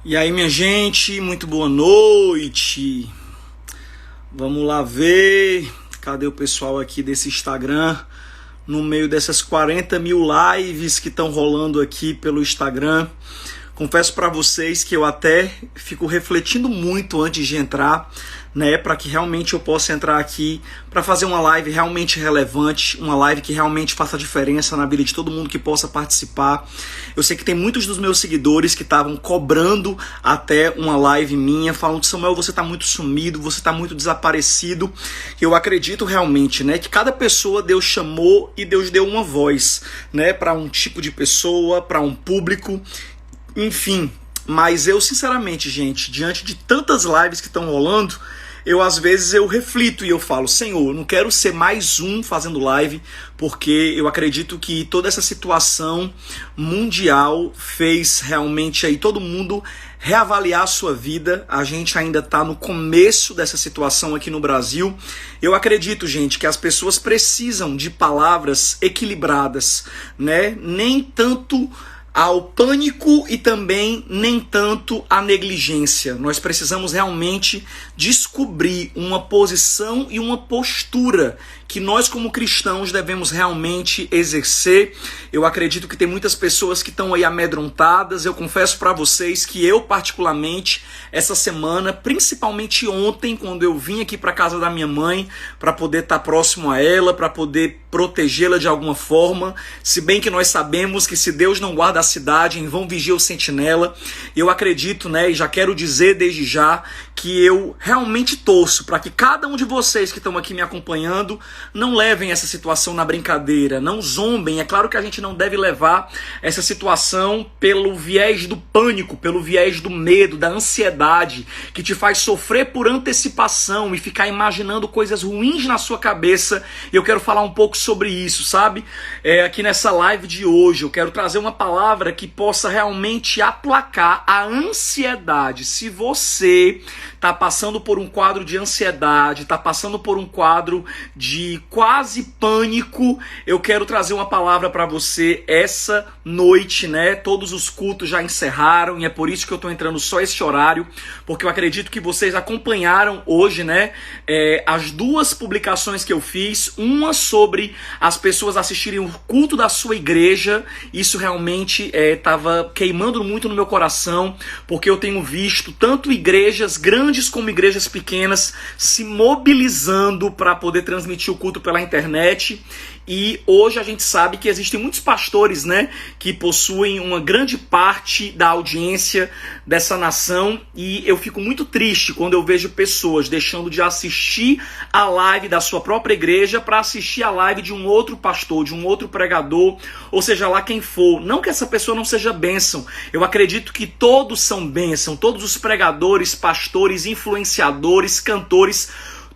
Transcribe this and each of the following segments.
E aí, minha gente, muito boa noite. Vamos lá ver. Cadê o pessoal aqui desse Instagram? No meio dessas 40 mil lives que estão rolando aqui pelo Instagram. Confesso para vocês que eu até fico refletindo muito antes de entrar, né, para que realmente eu possa entrar aqui para fazer uma live realmente relevante, uma live que realmente faça diferença na vida de todo mundo que possa participar. Eu sei que tem muitos dos meus seguidores que estavam cobrando até uma live minha, falando: Samuel, você está muito sumido, você está muito desaparecido. Eu acredito realmente, né, que cada pessoa Deus chamou e Deus deu uma voz, né, para um tipo de pessoa, para um público, enfim. Mas eu, sinceramente, gente, diante de tantas lives que estão rolando, às vezes eu reflito e eu falo: Senhor, eu não quero ser mais um fazendo live, porque eu acredito que toda essa situação mundial fez realmente aí todo mundo reavaliar a sua vida. A gente ainda está no começo dessa situação aqui no Brasil. Eu acredito, gente, que as pessoas precisam de palavras equilibradas, né? Nem tanto ao pânico e também nem tanto à negligência. Nós precisamos realmente descobrir uma posição e uma postura que nós como cristãos devemos realmente exercer. Eu acredito que tem muitas pessoas que estão aí amedrontadas. Eu confesso para vocês que eu, particularmente, essa semana, principalmente ontem, quando eu vim aqui para casa da minha mãe, para poder estar próximo a ela, para poder protegê-la de alguma forma, se bem que nós sabemos que se Deus não guarda a cidade, em vão vigia o sentinela. Eu acredito, né, e já quero dizer desde já que eu realmente torço para que cada um de vocês que estão aqui me acompanhando não levem essa situação na brincadeira, não zombem. É claro que a gente não deve levar essa situação pelo viés do pânico, pelo viés do medo, da ansiedade, que te faz sofrer por antecipação e ficar imaginando coisas ruins na sua cabeça. E eu quero falar um pouco sobre isso, sabe? Aqui nessa live de hoje eu quero trazer uma palavra que possa realmente aplacar a ansiedade. Se você está passando por um quadro de ansiedade, está passando por um quadro de quase pânico, eu quero trazer uma palavra para você essa noite, né? Todos os cultos já encerraram e é por isso que eu estou entrando só esse horário, porque eu acredito que vocês acompanharam hoje, né, as duas publicações que eu fiz, uma sobre as pessoas assistirem o culto da sua igreja. Isso realmente estava queimando muito no meu coração, porque eu tenho visto tanto igrejas grandes como igrejas pequenas se mobilizando para poder transmitir o culto pela internet. E hoje a gente sabe que existem muitos pastores, né, que possuem uma grande parte da audiência dessa nação, e eu fico muito triste quando eu vejo pessoas deixando de assistir a live da sua própria igreja para assistir a live de um outro pastor, de um outro pregador, ou seja lá quem for. Não que essa pessoa não seja bênção, eu acredito que todos são bênção, todos os pregadores, pastores, influenciadores, cantores,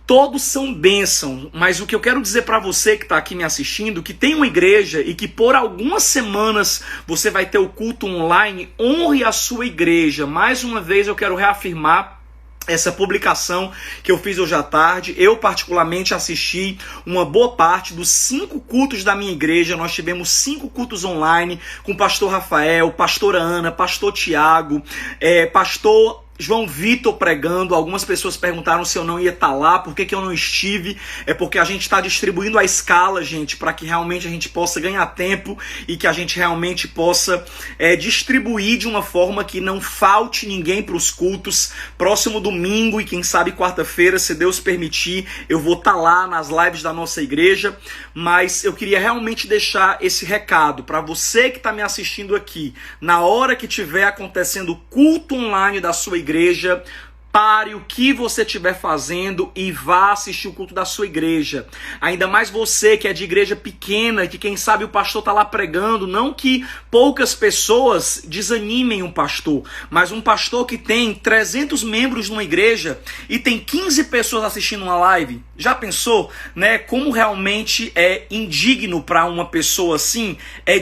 todos são bênção. Mas o que eu quero dizer para você que está aqui me assistindo, que tem uma igreja e que por algumas semanas você vai ter o culto online, honre a sua igreja. Mais uma vez eu quero reafirmar essa publicação que eu fiz hoje à tarde. Eu particularmente assisti uma boa parte dos 5 cultos da minha igreja. Nós tivemos 5 cultos online com o pastor Rafael, pastora Ana, pastor Tiago, pastor João Vitor pregando. Algumas pessoas perguntaram se eu não ia estar lá, por que eu não estive. É porque a gente está distribuindo a escala, gente, para que realmente a gente possa ganhar tempo e que a gente realmente possa distribuir de uma forma que não falte ninguém para os cultos. Próximo domingo e quem sabe quarta-feira, se Deus permitir, eu vou estar lá nas lives da nossa igreja. Mas eu queria realmente deixar esse recado para você que está me assistindo aqui. Na hora que estiver acontecendo o culto online da sua igreja, pare o que você estiver fazendo e vá assistir o culto da sua igreja. Ainda mais você que é de igreja pequena, que quem sabe o pastor está lá pregando. Não que poucas pessoas desanimem um pastor, mas um pastor que tem 300 membros numa igreja e tem 15 pessoas assistindo uma live. Já pensou, né? Como realmente é indigno para uma pessoa assim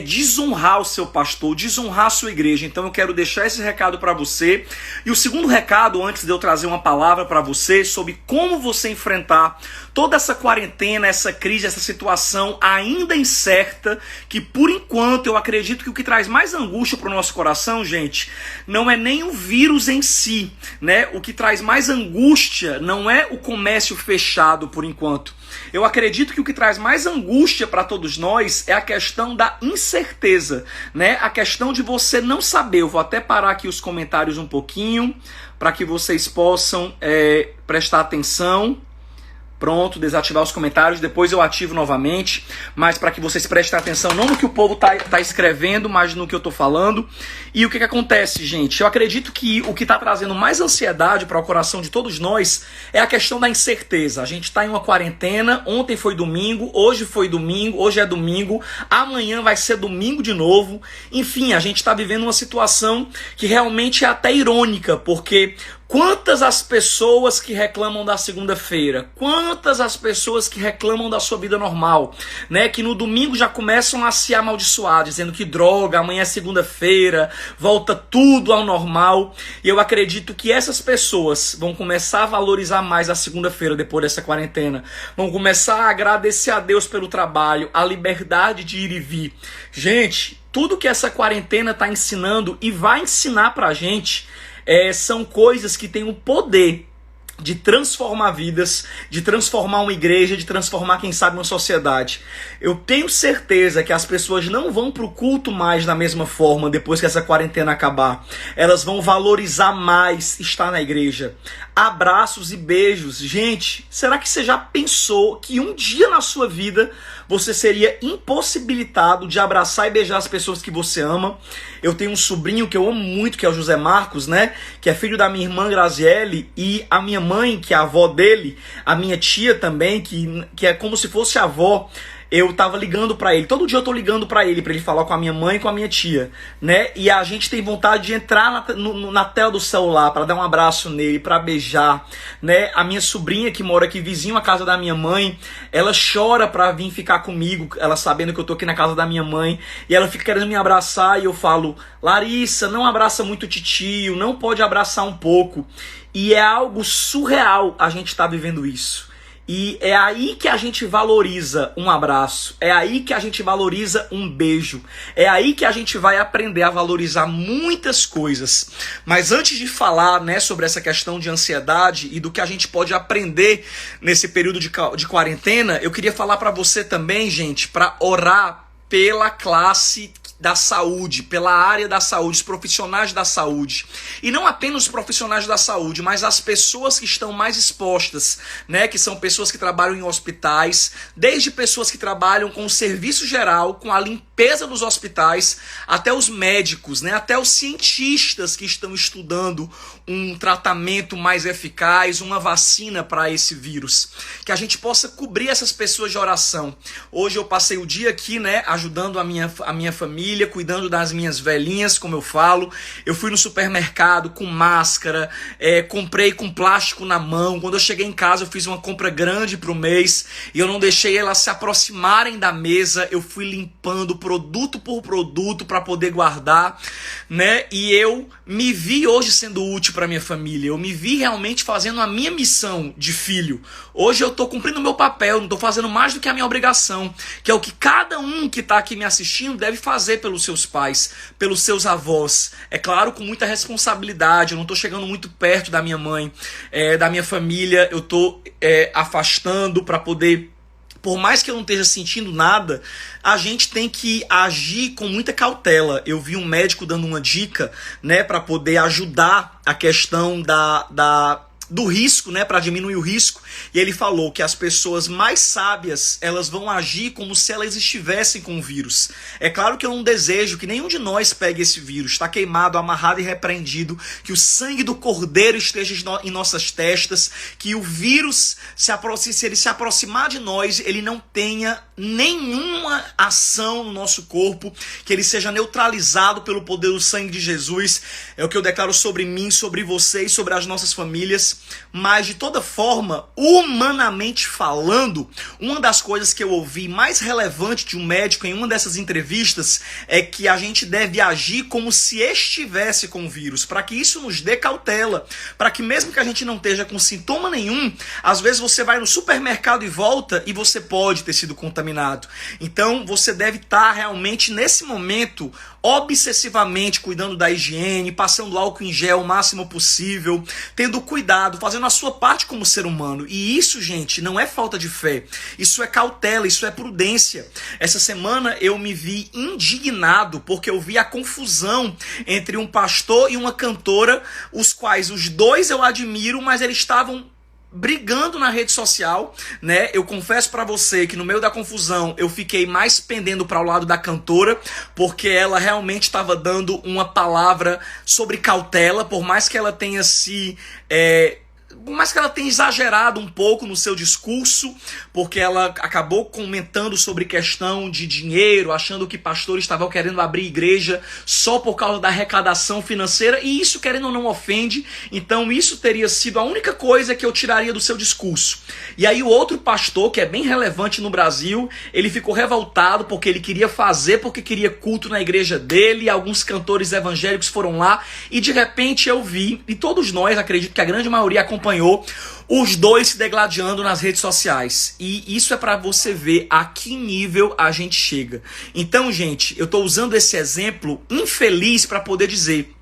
desonrar o seu pastor, desonrar a sua igreja. Então eu quero deixar esse recado para você. E o segundo recado, antes de eu trazer uma palavra para você sobre como você enfrentar toda essa quarentena, essa crise, essa situação ainda incerta, que por enquanto eu acredito que o que traz mais angústia para o nosso coração, gente, não é nem o vírus em si, né? O que traz mais angústia não é o comércio fechado por enquanto. Eu acredito que o que traz mais angústia para todos nós é a questão da incerteza, né? A questão de você não saber. Eu vou até parar aqui os comentários um pouquinho para que vocês possam prestar atenção. Pronto, desativar os comentários, depois eu ativo novamente, mas para que vocês prestem atenção não no que o povo tá escrevendo, mas no que eu tô falando. E o que acontece, gente? Eu acredito que o que tá trazendo mais ansiedade para o coração de todos nós é a questão da incerteza. A gente tá em uma quarentena, ontem foi domingo, hoje é domingo, amanhã vai ser domingo de novo. Enfim, a gente tá vivendo uma situação que realmente é até irônica, porque quantas as pessoas que reclamam da segunda-feira, quantas as pessoas que reclamam da sua vida normal, né? Que no domingo já começam a se amaldiçoar, dizendo que droga, amanhã é segunda-feira, volta tudo ao normal. E eu acredito que essas pessoas vão começar a valorizar mais a segunda-feira depois dessa quarentena. Vão começar a agradecer a Deus pelo trabalho, a liberdade de ir e vir. Gente, tudo que essa quarentena está ensinando e vai ensinar pra gente são coisas que têm o poder de transformar vidas, de transformar uma igreja, de transformar, quem sabe, uma sociedade. Eu tenho certeza que as pessoas não vão para o culto mais da mesma forma depois que essa quarentena acabar. Elas vão valorizar mais estar na igreja. Abraços e beijos. Gente, será que você já pensou que um dia na sua vida você seria impossibilitado de abraçar e beijar as pessoas que você ama? Eu tenho um sobrinho que eu amo muito, que é o José Marcos, né? Que é filho da minha irmã Graziele, e a minha mãe, que é a avó dele, a minha tia também, que é como se fosse a avó. Eu tava ligando pra ele, todo dia eu tô ligando pra ele falar com a minha mãe e com a minha tia, né? E a gente tem vontade de entrar na tela do celular pra dar um abraço nele, pra beijar, né? A minha sobrinha, que mora aqui vizinho à casa da minha mãe, ela chora pra vir ficar comigo, ela sabendo que eu tô aqui na casa da minha mãe, e ela fica querendo me abraçar, e eu falo: Larissa, não abraça muito o titio, não pode abraçar um pouco. E é algo surreal a gente tá vivendo isso. E é aí que a gente valoriza um abraço, é aí que a gente valoriza um beijo, é aí que a gente vai aprender a valorizar muitas coisas. Mas antes de falar, né, sobre essa questão de ansiedade e do que a gente pode aprender nesse período de quarentena, eu queria falar para você também, gente, para orar pela classe da saúde, pela área da saúde, os profissionais da saúde. E não apenas os profissionais da saúde, mas as pessoas que estão mais expostas, né? Que são pessoas que trabalham em hospitais, desde pessoas que trabalham com o serviço geral, com a limpeza dos hospitais, até os médicos, né? Até os cientistas que estão estudando um tratamento mais eficaz, uma vacina para esse vírus. Que a gente possa cobrir essas pessoas de oração. Hoje eu passei o dia aqui, né? Ajudando a minha família, cuidando das minhas velhinhas, como eu falo. Eu fui no supermercado com máscara, comprei com plástico na mão. Quando eu cheguei em casa, eu fiz uma compra grande pro mês e eu não deixei elas se aproximarem da mesa. Eu fui limpando produto por produto para poder guardar, né? E eu me vi hoje sendo útil para minha família. Eu me vi realmente fazendo a minha missão de filho. Hoje eu tô cumprindo o meu papel, não tô fazendo mais do que a minha obrigação, que é o que cada um que tá aqui me assistindo deve fazer pelos seus pais, pelos seus avós. É claro, com muita responsabilidade. Eu não tô chegando muito perto da minha mãe, da minha família. Eu tô afastando para poder... Por mais que eu não esteja sentindo nada, a gente tem que agir com muita cautela. Eu vi um médico dando uma dica, né, para poder ajudar a questão do risco, né, para diminuir o risco. E ele falou que as pessoas mais sábias, elas vão agir como se elas estivessem com o vírus. É claro que eu não desejo que nenhum de nós pegue esse vírus. Está queimado, amarrado e repreendido. Que o sangue do Cordeiro esteja em nossas testas. Que o vírus, se ele se aproximar de nós, ele não tenha nenhuma ação no nosso corpo. Que ele seja neutralizado pelo poder do sangue de Jesus. É o que eu declaro sobre mim, sobre vocês, sobre as nossas famílias. mas de toda forma, humanamente falando, uma das coisas que eu ouvi mais relevante de um médico em uma dessas entrevistas é que a gente deve agir como se estivesse com o vírus, para que isso nos dê cautela, para que mesmo que a gente não esteja com sintoma nenhum, às vezes você vai no supermercado e volta e você pode ter sido contaminado. Então você deve estar realmente nesse momento obsessivamente cuidando da higiene, passando álcool em gel o máximo possível, tendo cuidado, fazendo a sua parte como ser humano. E isso, gente, não é falta de fé. Isso é cautela, isso é prudência. Essa semana eu me vi indignado porque eu vi a confusão entre um pastor e uma cantora, os quais os dois eu admiro, mas eles estavam brigando na rede social, né? Eu confesso pra você que no meio da confusão eu fiquei mais pendendo para o lado da cantora, porque ela realmente estava dando uma palavra sobre cautela, por mais que ela tenha por mais que ela tenha exagerado um pouco no seu discurso, porque ela acabou comentando sobre questão de dinheiro, achando que pastores estavam querendo abrir igreja só por causa da arrecadação financeira, e isso, querendo ou não, ofende. Então isso teria sido a única coisa que eu tiraria do seu discurso. E aí o outro pastor, que é bem relevante no Brasil, ele ficou revoltado porque ele queria fazer, porque queria culto na igreja dele, e alguns cantores evangélicos foram lá, e de repente eu vi, e todos nós, acredito que a grande maioria acompanhou, os dois se degladiando nas redes sociais. E isso é para você ver a que nível a gente chega. Então, gente, eu estou usando esse exemplo infeliz para poder dizer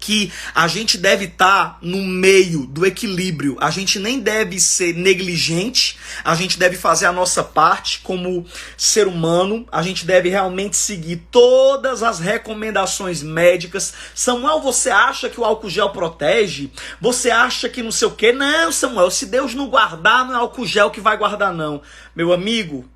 que a gente deve estar no meio do equilíbrio. A gente nem deve ser negligente, a gente deve fazer a nossa parte como ser humano, a gente deve realmente seguir todas as recomendações médicas. Samuel, você acha que o álcool gel protege? Você acha que não sei o quê? Não, Samuel, se Deus não guardar, não é álcool gel que vai guardar, não. Meu amigo,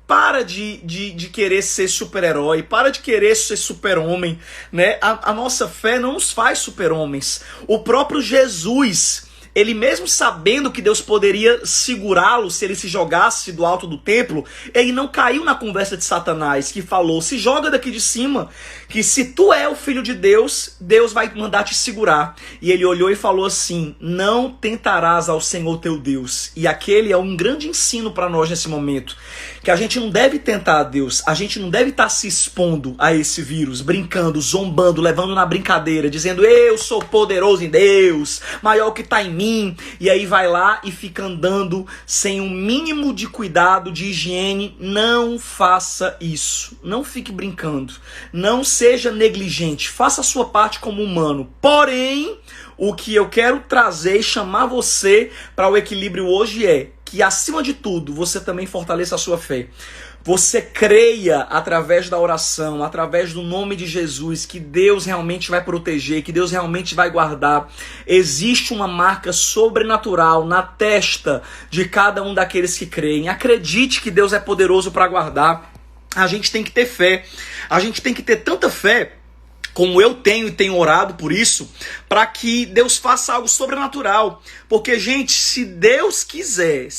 para de querer ser super-herói, para de querer ser super-homem, né? A nossa fé não nos faz super-homens. O próprio Jesus, ele mesmo sabendo que Deus poderia segurá-lo se ele se jogasse do alto do templo, ele não caiu na conversa de Satanás, que falou: se joga daqui de cima, que se tu é o filho de Deus, Deus vai mandar te segurar. E ele olhou e falou assim: não tentarás ao Senhor teu Deus. E aquele é um grande ensino para nós nesse momento, que a gente não deve tentar a Deus, a gente não deve estar se expondo a esse vírus, brincando, zombando, levando na brincadeira, dizendo: eu sou poderoso em Deus, maior que está em mim, e aí vai lá e fica andando sem um mínimo de cuidado, de higiene. Não faça isso, não fique brincando, não seja negligente, faça a sua parte como humano. Porém, o que eu quero trazer e chamar você para o equilíbrio hoje é que, acima de tudo, você também fortaleça a sua fé. Você creia através da oração, através do nome de Jesus, que Deus realmente vai proteger, que Deus realmente vai guardar. Existe uma marca sobrenatural na testa de cada um daqueles que creem. Acredite que Deus é poderoso para guardar. A gente tem que ter fé. A gente tem que ter tanta fé, como eu tenho e tenho orado por isso, para que Deus faça algo sobrenatural. Porque, gente, se Deus quiser,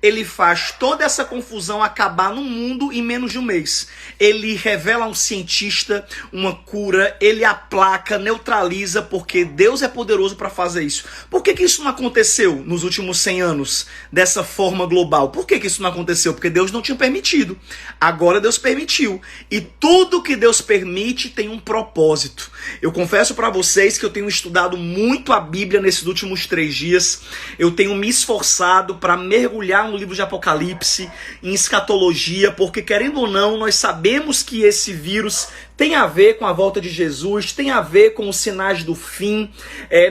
Ele faz toda essa confusão acabar no mundo em menos de um mês. Ele revela a um cientista uma cura, ele aplaca, neutraliza, porque Deus é poderoso para fazer isso. Por que isso não aconteceu nos últimos 100 anos dessa forma global? Por que isso não aconteceu? Porque Deus não tinha permitido. Agora Deus permitiu. E tudo que Deus permite tem um propósito. Eu confesso para vocês que eu tenho estudado muito a Bíblia nesses últimos 3 dias. Eu tenho me esforçado para mergulhar no livro de Apocalipse, em escatologia, porque, querendo ou não, nós sabemos que esse vírus tem a ver com a volta de Jesus, tem a ver com os sinais do fim.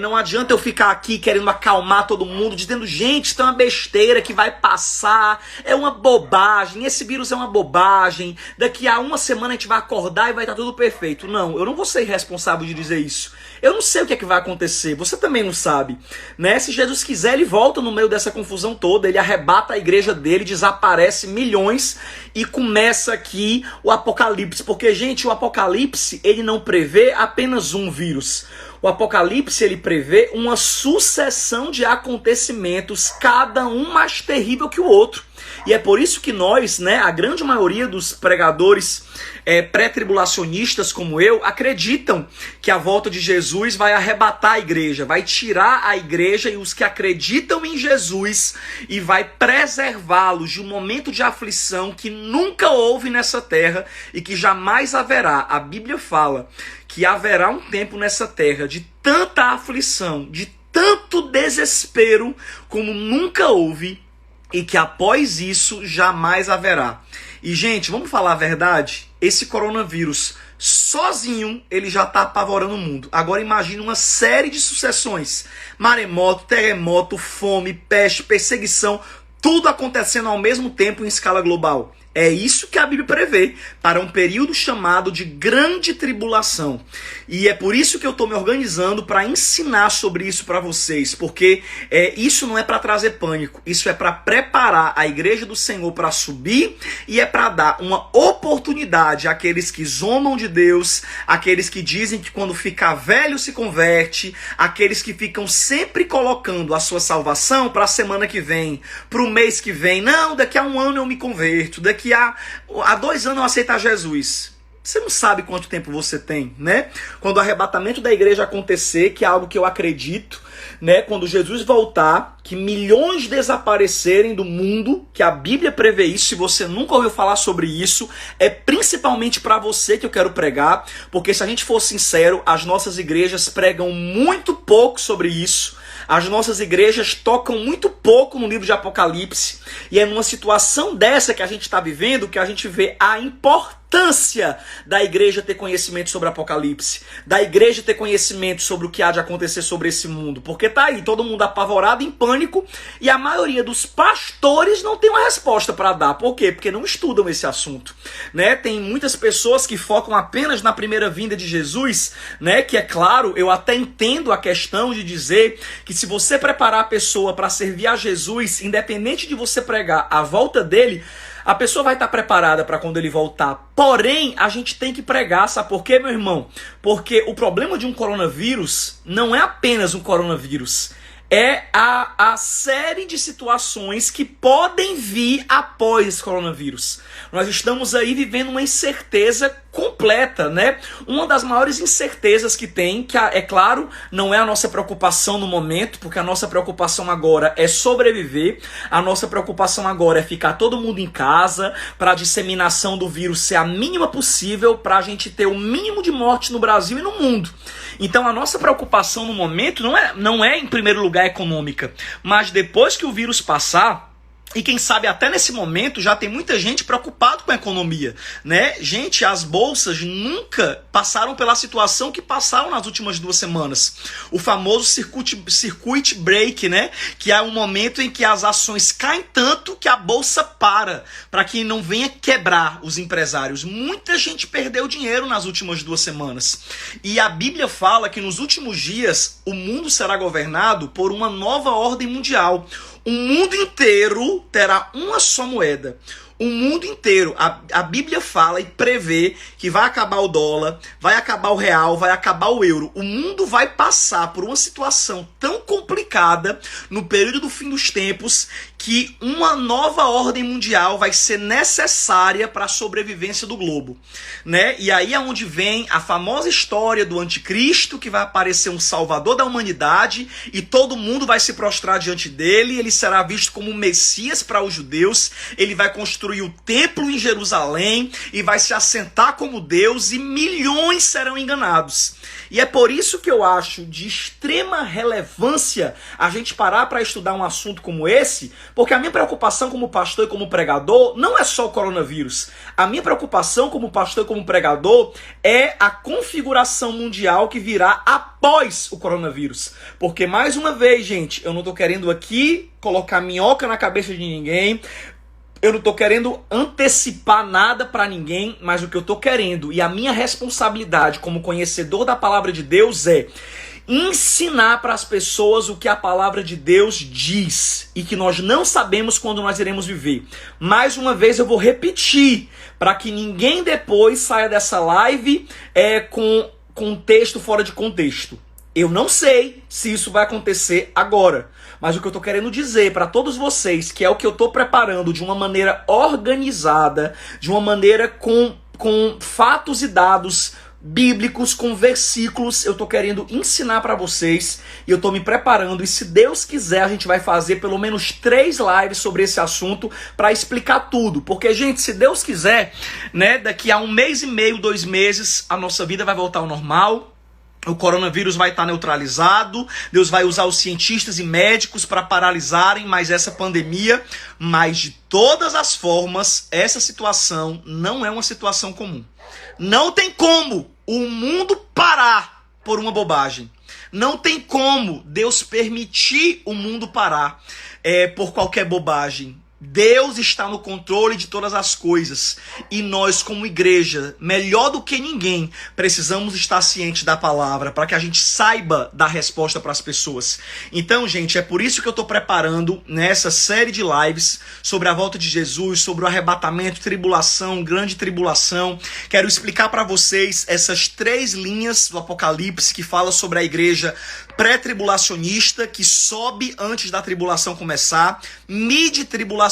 Não adianta eu ficar aqui querendo acalmar todo mundo, dizendo: gente, isso é uma besteira que vai passar, é uma bobagem, esse vírus é uma bobagem, daqui a uma semana a gente vai acordar e vai estar tudo perfeito. Não, eu não vou ser responsável de dizer isso. Eu não sei o que é que vai acontecer, você também não sabe, né? Se Jesus quiser, ele volta no meio dessa confusão toda, ele arrebata a igreja dele, desaparece milhões e começa aqui o apocalipse. Porque, gente, o apocalipse, ele não prevê apenas um vírus. O Apocalipse, ele prevê uma sucessão de acontecimentos, cada um mais terrível que o outro. E é por isso que nós, a grande maioria dos pregadores pré-tribulacionistas como eu, acreditam que a volta de Jesus vai arrebatar a igreja, vai tirar a igreja e os que acreditam em Jesus e vai preservá-los de um momento de aflição que nunca houve nessa terra e que jamais haverá. A Bíblia fala que haverá um tempo nessa terra de tanta aflição, de tanto desespero como nunca houve e que após isso jamais haverá. E, gente, vamos falar a verdade? Esse coronavírus, sozinho, ele já está apavorando o mundo. Agora imagine uma série de sucessões. Maremoto, terremoto, fome, peste, perseguição, tudo acontecendo ao mesmo tempo em escala global. É isso que a Bíblia prevê para um período chamado de grande tribulação. E é por isso que eu estou me organizando para ensinar sobre isso para vocês, porque isso não é para trazer pânico, isso é para preparar a igreja do Senhor para subir e é para dar uma oportunidade àqueles que zombam de Deus, àqueles que dizem que quando ficar velho se converte, àqueles que ficam sempre colocando a sua salvação para a semana que vem, para o mês que vem. Não, daqui a um ano eu me converto, daqui a 2 anos eu aceitar Jesus. Você não sabe quanto tempo você tem, Quando o arrebatamento da igreja acontecer, que é algo que eu acredito, Quando Jesus voltar, que milhões desaparecerem do mundo, que a Bíblia prevê isso. Se você nunca ouviu falar sobre isso, é principalmente para você que eu quero pregar, porque se a gente for sincero, as nossas igrejas pregam muito pouco sobre isso. As nossas igrejas tocam muito pouco no livro de Apocalipse. E é numa situação dessa que a gente está vivendo que a gente vê a importância da igreja ter conhecimento sobre Apocalipse. Da igreja ter conhecimento sobre o que há de acontecer sobre esse mundo. Porque tá aí, todo mundo apavorado, em pânico. E a maioria dos pastores não tem uma resposta para dar. Por quê? Porque não estudam esse assunto. Tem muitas pessoas que focam apenas na primeira vinda de Jesus. Que é claro, eu até entendo a questão de dizer que se você preparar a pessoa para servir a Jesus, independente de você pregar a volta dele, a pessoa vai estar preparada para quando ele voltar. Porém, a gente tem que pregar, sabe por quê, meu irmão? Porque o problema de um coronavírus não é apenas um coronavírus. É a série de situações que podem vir após esse coronavírus. Nós estamos aí vivendo uma incerteza completa, Uma das maiores incertezas que tem, que é claro, não é a nossa preocupação no momento, porque a nossa preocupação agora é sobreviver, a nossa preocupação agora é ficar todo mundo em casa, para a disseminação do vírus ser a mínima possível, para a gente ter o mínimo de morte no Brasil e no mundo. Então a nossa preocupação no momento não é em primeiro lugar econômica, mas depois que o vírus passar, e quem sabe até nesse momento já tem muita gente preocupada com a economia, Gente, as bolsas nunca passaram pela situação que passaram nas últimas 2 semanas. O famoso circuit break, Que é um momento em que as ações caem tanto que a bolsa para que não venha quebrar os empresários. Muita gente perdeu dinheiro nas últimas 2 semanas. E a Bíblia fala que nos últimos dias o mundo será governado por uma nova ordem mundial. O mundo inteiro terá uma só moeda. O mundo inteiro, a Bíblia fala e prevê que vai acabar o dólar, vai acabar o real, vai acabar o euro. O mundo vai passar por uma situação tão complicada no período do fim dos tempos que uma nova ordem mundial vai ser necessária para a sobrevivência do globo. E aí é onde vem a famosa história do anticristo, que vai aparecer um salvador da humanidade e todo mundo vai se prostrar diante dele. Ele será visto como um Messias para os judeus. Ele vai construir o templo em Jerusalém e vai se assentar como Deus e milhões serão enganados. E é por isso que eu acho de extrema relevância a gente parar para estudar um assunto como esse, porque a minha preocupação como pastor e como pregador não é só o coronavírus. A minha preocupação como pastor e como pregador é a configuração mundial que virá após o coronavírus. Porque, mais uma vez, gente, eu não estou querendo aqui colocar minhoca na cabeça de ninguém. Eu não estou querendo antecipar nada para ninguém, mas o que eu estou querendo e a minha responsabilidade como conhecedor da palavra de Deus é ensinar para as pessoas o que a palavra de Deus diz e que nós não sabemos quando nós iremos viver. Mais uma vez eu vou repetir, para que ninguém depois saia dessa live com texto fora de contexto. Eu não sei se isso vai acontecer agora, mas o que eu tô querendo dizer para todos vocês, que é o que eu tô preparando de uma maneira organizada, de uma maneira com fatos e dados bíblicos, com versículos, eu tô querendo ensinar para vocês e eu tô me preparando, e se Deus quiser a gente vai fazer pelo menos 3 lives sobre esse assunto para explicar tudo, porque gente, se Deus quiser, né, daqui a 1 mês e meio, 2 meses, a nossa vida vai voltar ao normal. O coronavírus vai estar neutralizado, Deus vai usar os cientistas e médicos para paralisarem mais essa pandemia, mas de todas as formas, essa situação não é uma situação comum. Não tem como o mundo parar por uma bobagem. Não tem como Deus permitir o mundo parar por qualquer bobagem. Deus está no controle de todas as coisas e nós, como igreja, melhor do que ninguém, precisamos estar cientes da palavra para que a gente saiba dar resposta para as pessoas. Então, gente, é por isso que eu estou preparando nessa série de lives sobre a volta de Jesus, sobre o arrebatamento, tribulação, grande tribulação. Quero explicar para vocês essas 3 linhas do Apocalipse que fala sobre a igreja pré-tribulacionista, que sobe antes da tribulação começar, mid-tribulacionista,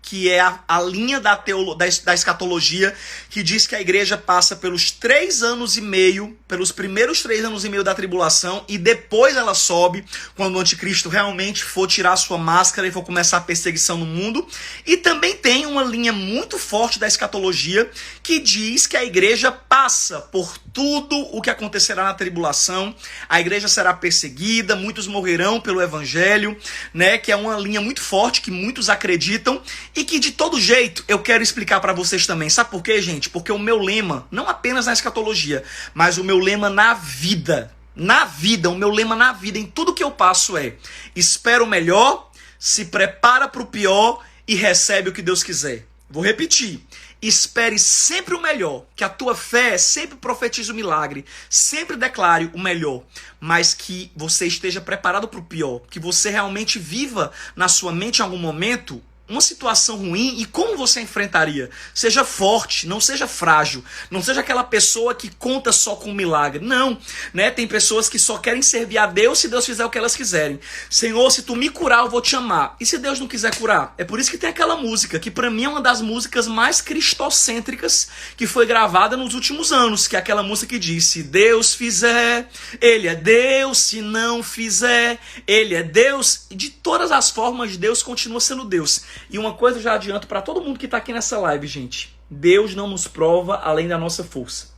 que é a linha da escatologia, que diz que a igreja passa pelos 3 anos e meio, pelos primeiros 3 anos e meio da tribulação, e depois ela sobe, quando o anticristo realmente for tirar sua máscara e for começar a perseguição no mundo. E também tem uma linha muito forte da escatologia, que diz que a igreja passa por tudo o que acontecerá na tribulação, a igreja será perseguida, muitos morrerão pelo evangelho, né, que é uma linha muito forte, que muitos acreditam, e que de todo jeito eu quero explicar para vocês também. Sabe por quê, gente? Porque o meu lema, não apenas na escatologia, mas o meu lema na vida, o meu lema na vida, em tudo que eu passo é: espera o melhor, se prepara para o pior e recebe o que Deus quiser. Vou repetir. Espere sempre o melhor, que a tua fé sempre profetize o milagre, sempre declare o melhor, mas que você esteja preparado para o pior, que você realmente viva na sua mente em algum momento uma situação ruim e como você enfrentaria. Seja forte, não seja frágil, não seja aquela pessoa que conta só com o milagre. Não, né? Tem pessoas que só querem servir a Deus se Deus fizer o que elas quiserem. Senhor, se tu me curar, eu vou te amar. E se Deus não quiser curar? É por isso que tem aquela música, que para mim é uma das músicas mais cristocêntricas que foi gravada nos últimos anos, que é aquela música que diz: se Deus fizer, Ele é Deus, se não fizer, Ele é Deus. E de todas as formas, Deus continua sendo Deus. E uma coisa eu já adianto para todo mundo que está aqui nessa live, gente: Deus não nos prova além da nossa força.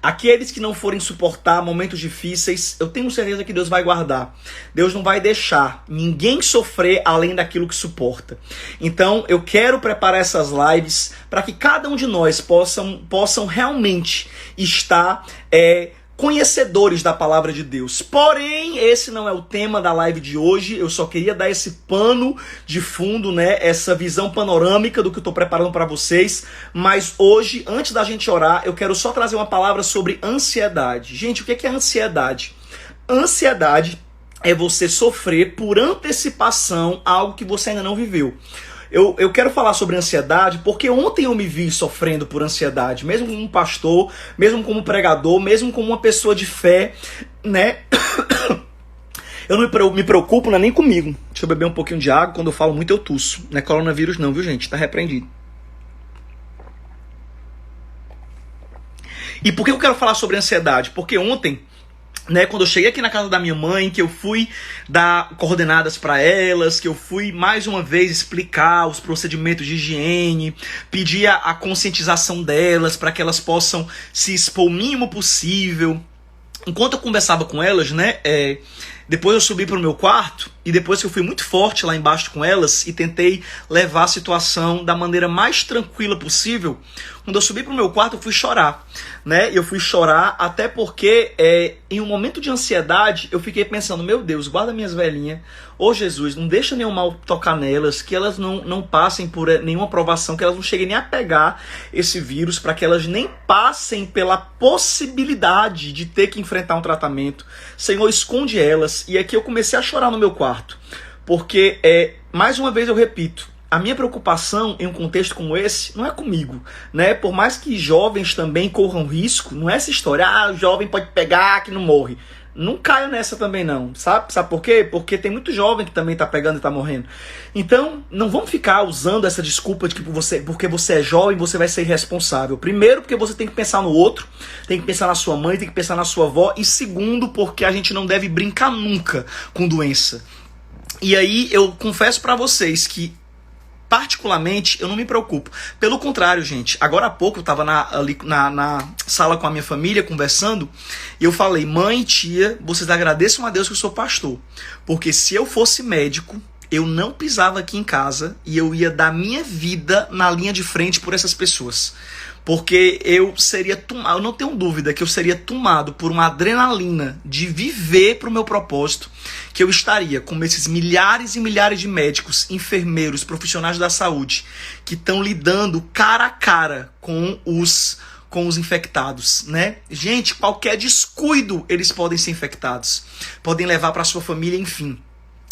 Aqueles que não forem suportar momentos difíceis, eu tenho certeza que Deus vai guardar. Deus não vai deixar ninguém sofrer além daquilo que suporta. Então eu quero preparar essas lives para que cada um de nós possam realmente estar conhecedores da palavra de Deus. Porém, esse não é o tema da live de hoje. Eu só queria dar esse pano de fundo, né? Essa visão panorâmica do que eu estou preparando para vocês. Mas hoje, antes da gente orar, eu quero só trazer uma palavra sobre ansiedade. Gente, o que é ansiedade? Ansiedade é você sofrer por antecipação algo que você ainda não viveu. Eu quero falar sobre ansiedade porque ontem eu me vi sofrendo por ansiedade, mesmo como um pastor, mesmo como pregador, mesmo como uma pessoa de fé, né? Eu não me preocupo, não é nem comigo. Deixa eu beber um pouquinho de água, quando eu falo muito eu tuço. Não é coronavírus não, viu, gente? Tá repreendido. E por que eu quero falar sobre ansiedade? Porque ontem, né, quando eu cheguei aqui na casa da minha mãe, que eu fui dar coordenadas para elas, que eu fui mais uma vez explicar os procedimentos de higiene, pedir a conscientização delas para que elas possam se expor o mínimo possível. Enquanto eu conversava com elas, né, depois eu subi para o meu quarto e depois que eu fui muito forte lá embaixo com elas e tentei levar a situação da maneira mais tranquila possível, quando eu subi para o meu quarto eu fui chorar, né? Eu fui chorar até porque em um momento de ansiedade eu fiquei pensando: meu Deus, guarda minhas velhinhas, ô Jesus, não deixa nenhum mal tocar nelas, que elas não passem por nenhuma provação, que elas não cheguem nem a pegar esse vírus, para que elas nem passem pela possibilidade de ter que enfrentar um tratamento. Senhor, esconde elas. E aqui eu comecei a chorar no meu quarto, porque mais uma vez eu repito, a minha preocupação em um contexto como esse não é comigo, né? Por mais que jovens também corram risco, não é essa história: o jovem pode pegar que não morre. Não caia nessa também não, sabe? Sabe por quê? Porque tem muito jovem que também tá pegando e tá morrendo. Então, não vamos ficar usando essa desculpa de que porque você é jovem, você vai ser irresponsável. Primeiro, porque você tem que pensar no outro, tem que pensar na sua mãe, tem que pensar na sua avó. E segundo, porque a gente não deve brincar nunca com doença. E aí, eu confesso pra vocês que particularmente, eu não me preocupo. Pelo contrário, gente, agora há pouco eu estava ali na sala com a minha família, conversando, e eu falei, mãe, tia, vocês agradeçam a Deus que eu sou pastor. Porque se eu fosse médico, eu não pisava aqui em casa e eu ia dar minha vida na linha de frente por essas pessoas. Porque eu não tenho dúvida que eu seria tomado por uma adrenalina de viver para o meu propósito, que eu estaria com esses milhares e milhares de médicos, enfermeiros, profissionais da saúde, que estão lidando cara a cara com os infectados, né? Gente, qualquer descuido eles podem ser infectados, podem levar para sua família, enfim.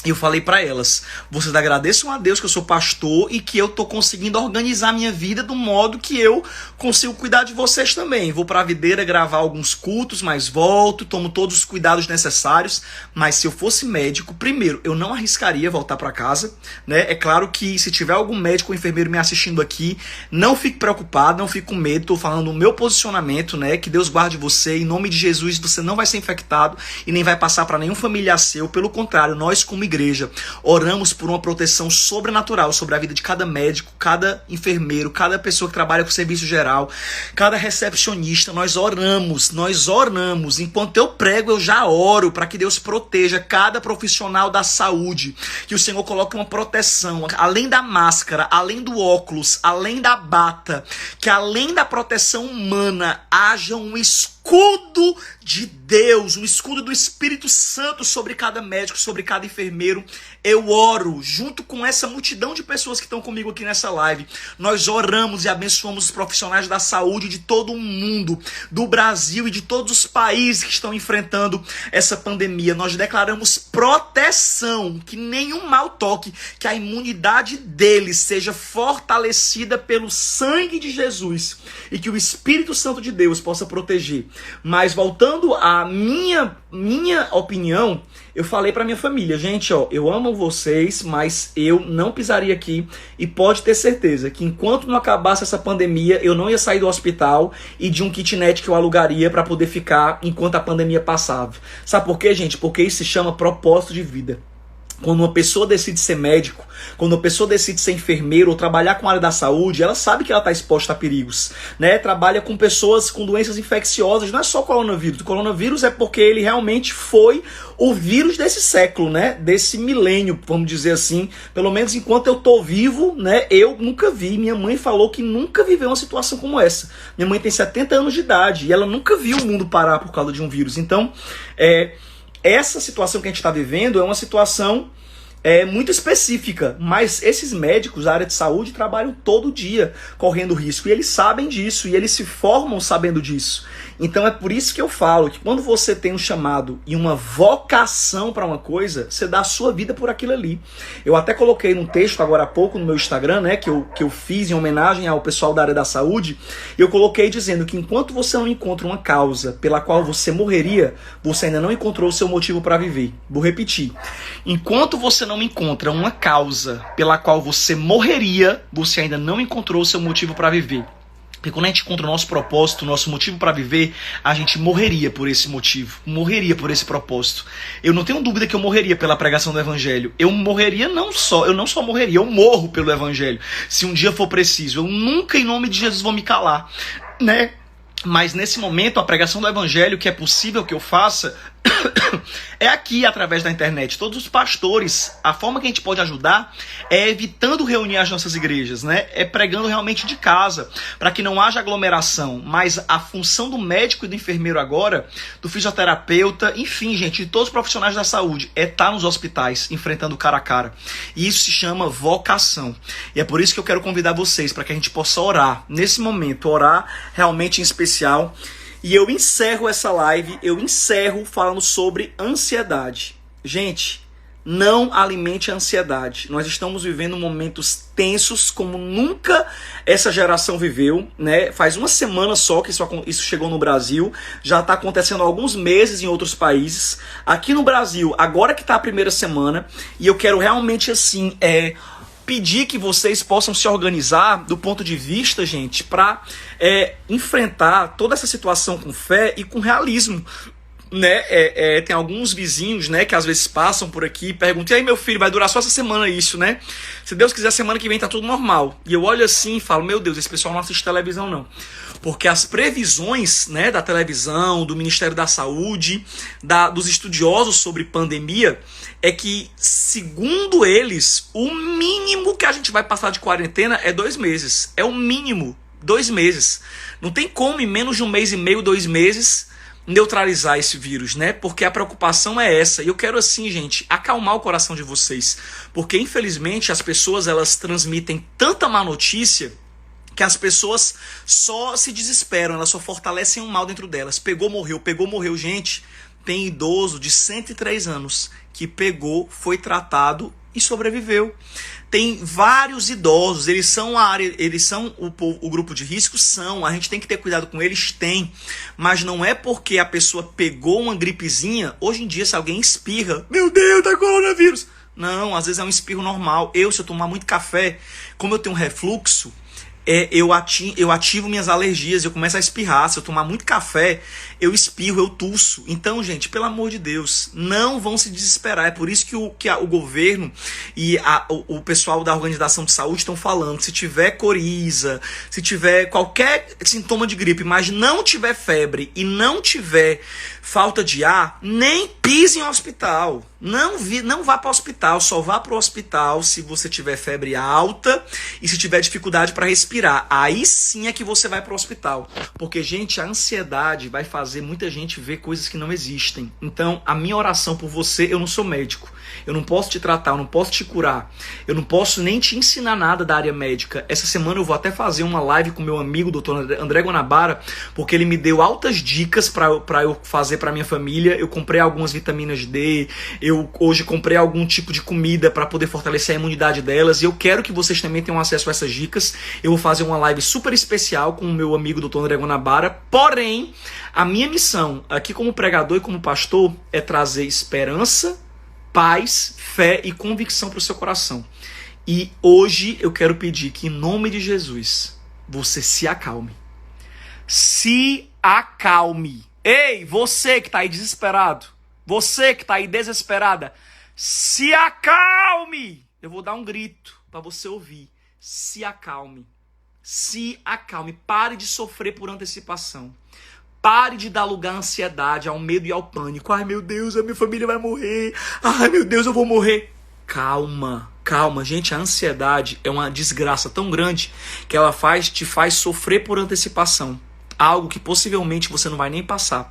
Eu falei pra elas, vocês agradeçam a Deus que eu sou pastor e que eu tô conseguindo organizar minha vida do modo que eu consigo cuidar de vocês também. Vou pra videira gravar alguns cultos, mas volto, tomo todos os cuidados necessários. Mas se eu fosse médico, primeiro, eu não arriscaria voltar pra casa, né? É claro que se tiver algum médico ou enfermeiro me assistindo aqui, não fique preocupado, não fique com medo, tô falando o meu posicionamento, né? Que Deus guarde você, em nome de Jesus, você não vai ser infectado e nem vai passar pra nenhum familiar seu. Pelo contrário, nós como igreja, oramos por uma proteção sobrenatural sobre a vida de cada médico, cada enfermeiro, cada pessoa que trabalha com serviço geral, cada recepcionista. Nós oramos. Enquanto eu prego, eu já oro para que Deus proteja cada profissional da saúde, que o Senhor coloque uma proteção, além da máscara, além do óculos, além da bata, que além da proteção humana, haja um escudo de Deus, um escudo do Espírito Santo sobre cada médico, sobre cada enfermeiro. Eu oro junto com essa multidão de pessoas que estão comigo aqui nessa live. Nós oramos e abençoamos os profissionais da saúde de todo o mundo, do Brasil e de todos os países que estão enfrentando essa pandemia. Nós declaramos proteção, que nenhum mal toque, que a imunidade deles seja fortalecida pelo sangue de Jesus e que o Espírito Santo de Deus possa proteger. Mas voltando à minha opinião, eu falei pra minha família, gente, ó, eu amo vocês, mas eu não pisaria aqui e pode ter certeza que enquanto não acabasse essa pandemia, eu não ia sair do hospital e de um kitnet que eu alugaria pra poder ficar enquanto a pandemia passava. Sabe por quê, gente? Porque isso se chama propósito de vida. Quando uma pessoa decide ser médico, quando uma pessoa decide ser enfermeiro ou trabalhar com a área da saúde, ela sabe que ela está exposta a perigos, né? Trabalha com pessoas com doenças infecciosas, não é só coronavírus. O coronavírus é porque ele realmente foi o vírus desse século, né? Desse milênio, vamos dizer assim. Pelo menos enquanto eu tô vivo, né? Eu nunca vi. Minha mãe falou que nunca viveu uma situação como essa. Minha mãe tem 70 anos de idade e ela nunca viu o mundo parar por causa de um vírus. Então, essa situação que a gente está vivendo é uma situação muito específica, mas esses médicos da área de saúde trabalham todo dia correndo risco e eles sabem disso e eles se formam sabendo disso. Então é por isso que eu falo que quando você tem um chamado e uma vocação para uma coisa, você dá a sua vida por aquilo ali. Eu até coloquei num texto agora há pouco no meu Instagram, né, que eu fiz em homenagem ao pessoal da área da saúde, e eu coloquei dizendo que enquanto você não encontra uma causa pela qual você morreria, você ainda não encontrou o seu motivo para viver. Vou repetir. Enquanto você não encontra uma causa pela qual você morreria, você ainda não encontrou o seu motivo para viver. Porque quando a gente encontra o nosso propósito, o nosso motivo para viver, a gente morreria por esse motivo, morreria por esse propósito. Eu não tenho dúvida que eu morreria pela pregação do Evangelho. Eu não só morreria, eu morro pelo Evangelho. Se um dia for preciso, eu nunca em nome de Jesus vou me calar, né? Mas nesse momento, a pregação do Evangelho, que é possível que eu faça, é aqui através da internet. Todos os pastores, a forma que a gente pode ajudar é evitando reunir as nossas igrejas, né? É pregando realmente de casa, para que não haja aglomeração. Mas a função do médico e do enfermeiro agora, do fisioterapeuta, enfim, gente, de todos os profissionais da saúde, é estar nos hospitais, enfrentando cara a cara. E isso se chama vocação. E é por isso que eu quero convidar vocês, para que a gente possa orar, nesse momento, orar realmente em especial. E eu encerro essa live, falando sobre ansiedade. Gente, não alimente a ansiedade. Nós estamos vivendo momentos tensos como nunca essa geração viveu, né? Faz uma semana só que isso chegou no Brasil, já está acontecendo há alguns meses em outros países. Aqui no Brasil, agora que está a primeira semana, e eu quero realmente assim, pedir que vocês possam se organizar do ponto de vista, gente, para enfrentar toda essa situação com fé e com realismo. Né? Tem alguns vizinhos, né, que às vezes passam por aqui e perguntam: e aí, meu filho, vai durar só essa semana isso, né? Se Deus quiser, semana que vem tá tudo normal. E eu olho assim e falo: meu Deus, esse pessoal não assiste televisão não. Porque as previsões, né, da televisão, do Ministério da Saúde, dos estudiosos sobre pandemia, é que, segundo eles, o mínimo que a gente vai passar de quarentena é 2 meses. É o mínimo, 2 meses. Não tem como, em menos de 1 mês e meio, 2 meses, neutralizar esse vírus, né? Porque a preocupação é essa. E eu quero, assim, gente, acalmar o coração de vocês. Porque, infelizmente, as pessoas, elas transmitem tanta má notícia que as pessoas só se desesperam, elas só fortalecem o mal dentro delas. Pegou, morreu. Gente, tem idoso de 103 anos que pegou, foi tratado e sobreviveu. Tem vários idosos, eles são o grupo de risco? São, a gente tem que ter cuidado com eles? Tem. Mas não é porque a pessoa pegou uma gripezinha, hoje em dia se alguém espirra, meu Deus, tá coronavírus. Não, às vezes é um espirro normal. Se eu tomar muito café, como eu tenho refluxo, eu ativo minhas alergias, eu começo a espirrar. Se eu tomar muito café, eu espirro, eu tuço. Então, gente, pelo amor de Deus, não vão se desesperar. É por isso que o governo e o pessoal da Organização de Saúde estão falando: se tiver coriza, se tiver qualquer sintoma de gripe, mas não tiver febre e não tiver falta de ar, nem pise em um hospital. Não vá para o hospital, só vá para o hospital se você tiver febre alta e se tiver dificuldade para respirar. Aí sim é que você vai para o hospital. Porque, gente, a ansiedade vai fazer muita gente ver coisas que não existem. Então, a minha oração por você, eu não sou médico. Eu não posso te tratar, eu não posso te curar. Eu não posso nem te ensinar nada da área médica. Essa semana eu vou até fazer uma live com meu amigo, Dr. André Guanabara, porque ele me deu altas dicas para eu fazer para minha família. Eu comprei algumas vitaminas D, eu hoje comprei algum tipo de comida para poder fortalecer a imunidade delas, e eu quero que vocês também tenham acesso a essas dicas. Eu vou fazer uma live super especial com o meu amigo Dr. André Guanabara. Porém, a minha missão aqui como pregador e como pastor é trazer esperança, paz, fé e convicção para o seu coração. E hoje eu quero pedir que, em nome de Jesus, você se acalme. Se acalme. Ei, você que está aí desesperado, você que está aí desesperada, se acalme. Eu vou dar um grito para você ouvir. Se acalme. Se acalme. Pare de sofrer por antecipação. Pare de dar lugar à ansiedade, ao medo e ao pânico. Ai, meu Deus, a minha família vai morrer. Ai, meu Deus, eu vou morrer. Calma, calma. Gente, a ansiedade é uma desgraça tão grande que ela te faz sofrer por antecipação. Algo que possivelmente você não vai nem passar.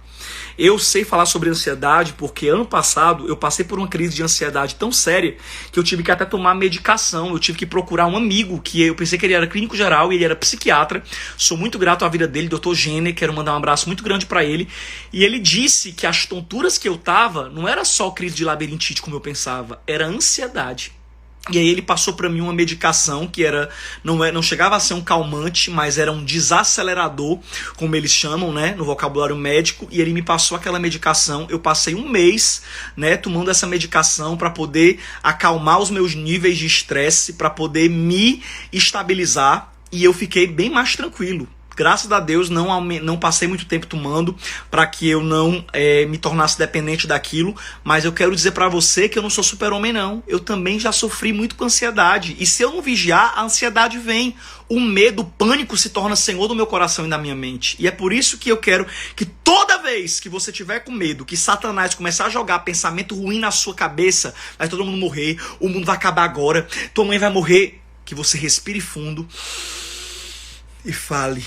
Eu sei falar sobre ansiedade porque ano passado eu passei por uma crise de ansiedade tão séria que eu tive que até tomar medicação. Eu tive que procurar um amigo que eu pensei que ele era clínico geral e ele era psiquiatra. Sou muito grato à vida dele, Dr. Jenner. Quero mandar um abraço muito grande para ele. E ele disse que as tonturas que eu tava não era só crise de labirintite como eu pensava, era ansiedade. E aí ele passou para mim uma medicação que não chegava a ser um calmante, mas era um desacelerador, como eles chamam, né, no vocabulário médico. E ele me passou aquela medicação. Eu passei 1 mês, né, tomando essa medicação para poder acalmar os meus níveis de estresse, para poder me estabilizar. E eu fiquei bem mais tranquilo. Graças a Deus não passei muito tempo tomando para que eu não me tornasse dependente daquilo. Mas eu quero dizer para você que eu não sou super-homem não. Eu também já sofri muito com ansiedade. E se eu não vigiar, a ansiedade vem. O medo, o pânico se torna senhor do meu coração e da minha mente. E é por isso que eu quero que toda vez que você tiver com medo, que Satanás começar a jogar pensamento ruim na sua cabeça, vai todo mundo morrer, o mundo vai acabar agora, tua mãe vai morrer, que você respire fundo e fale: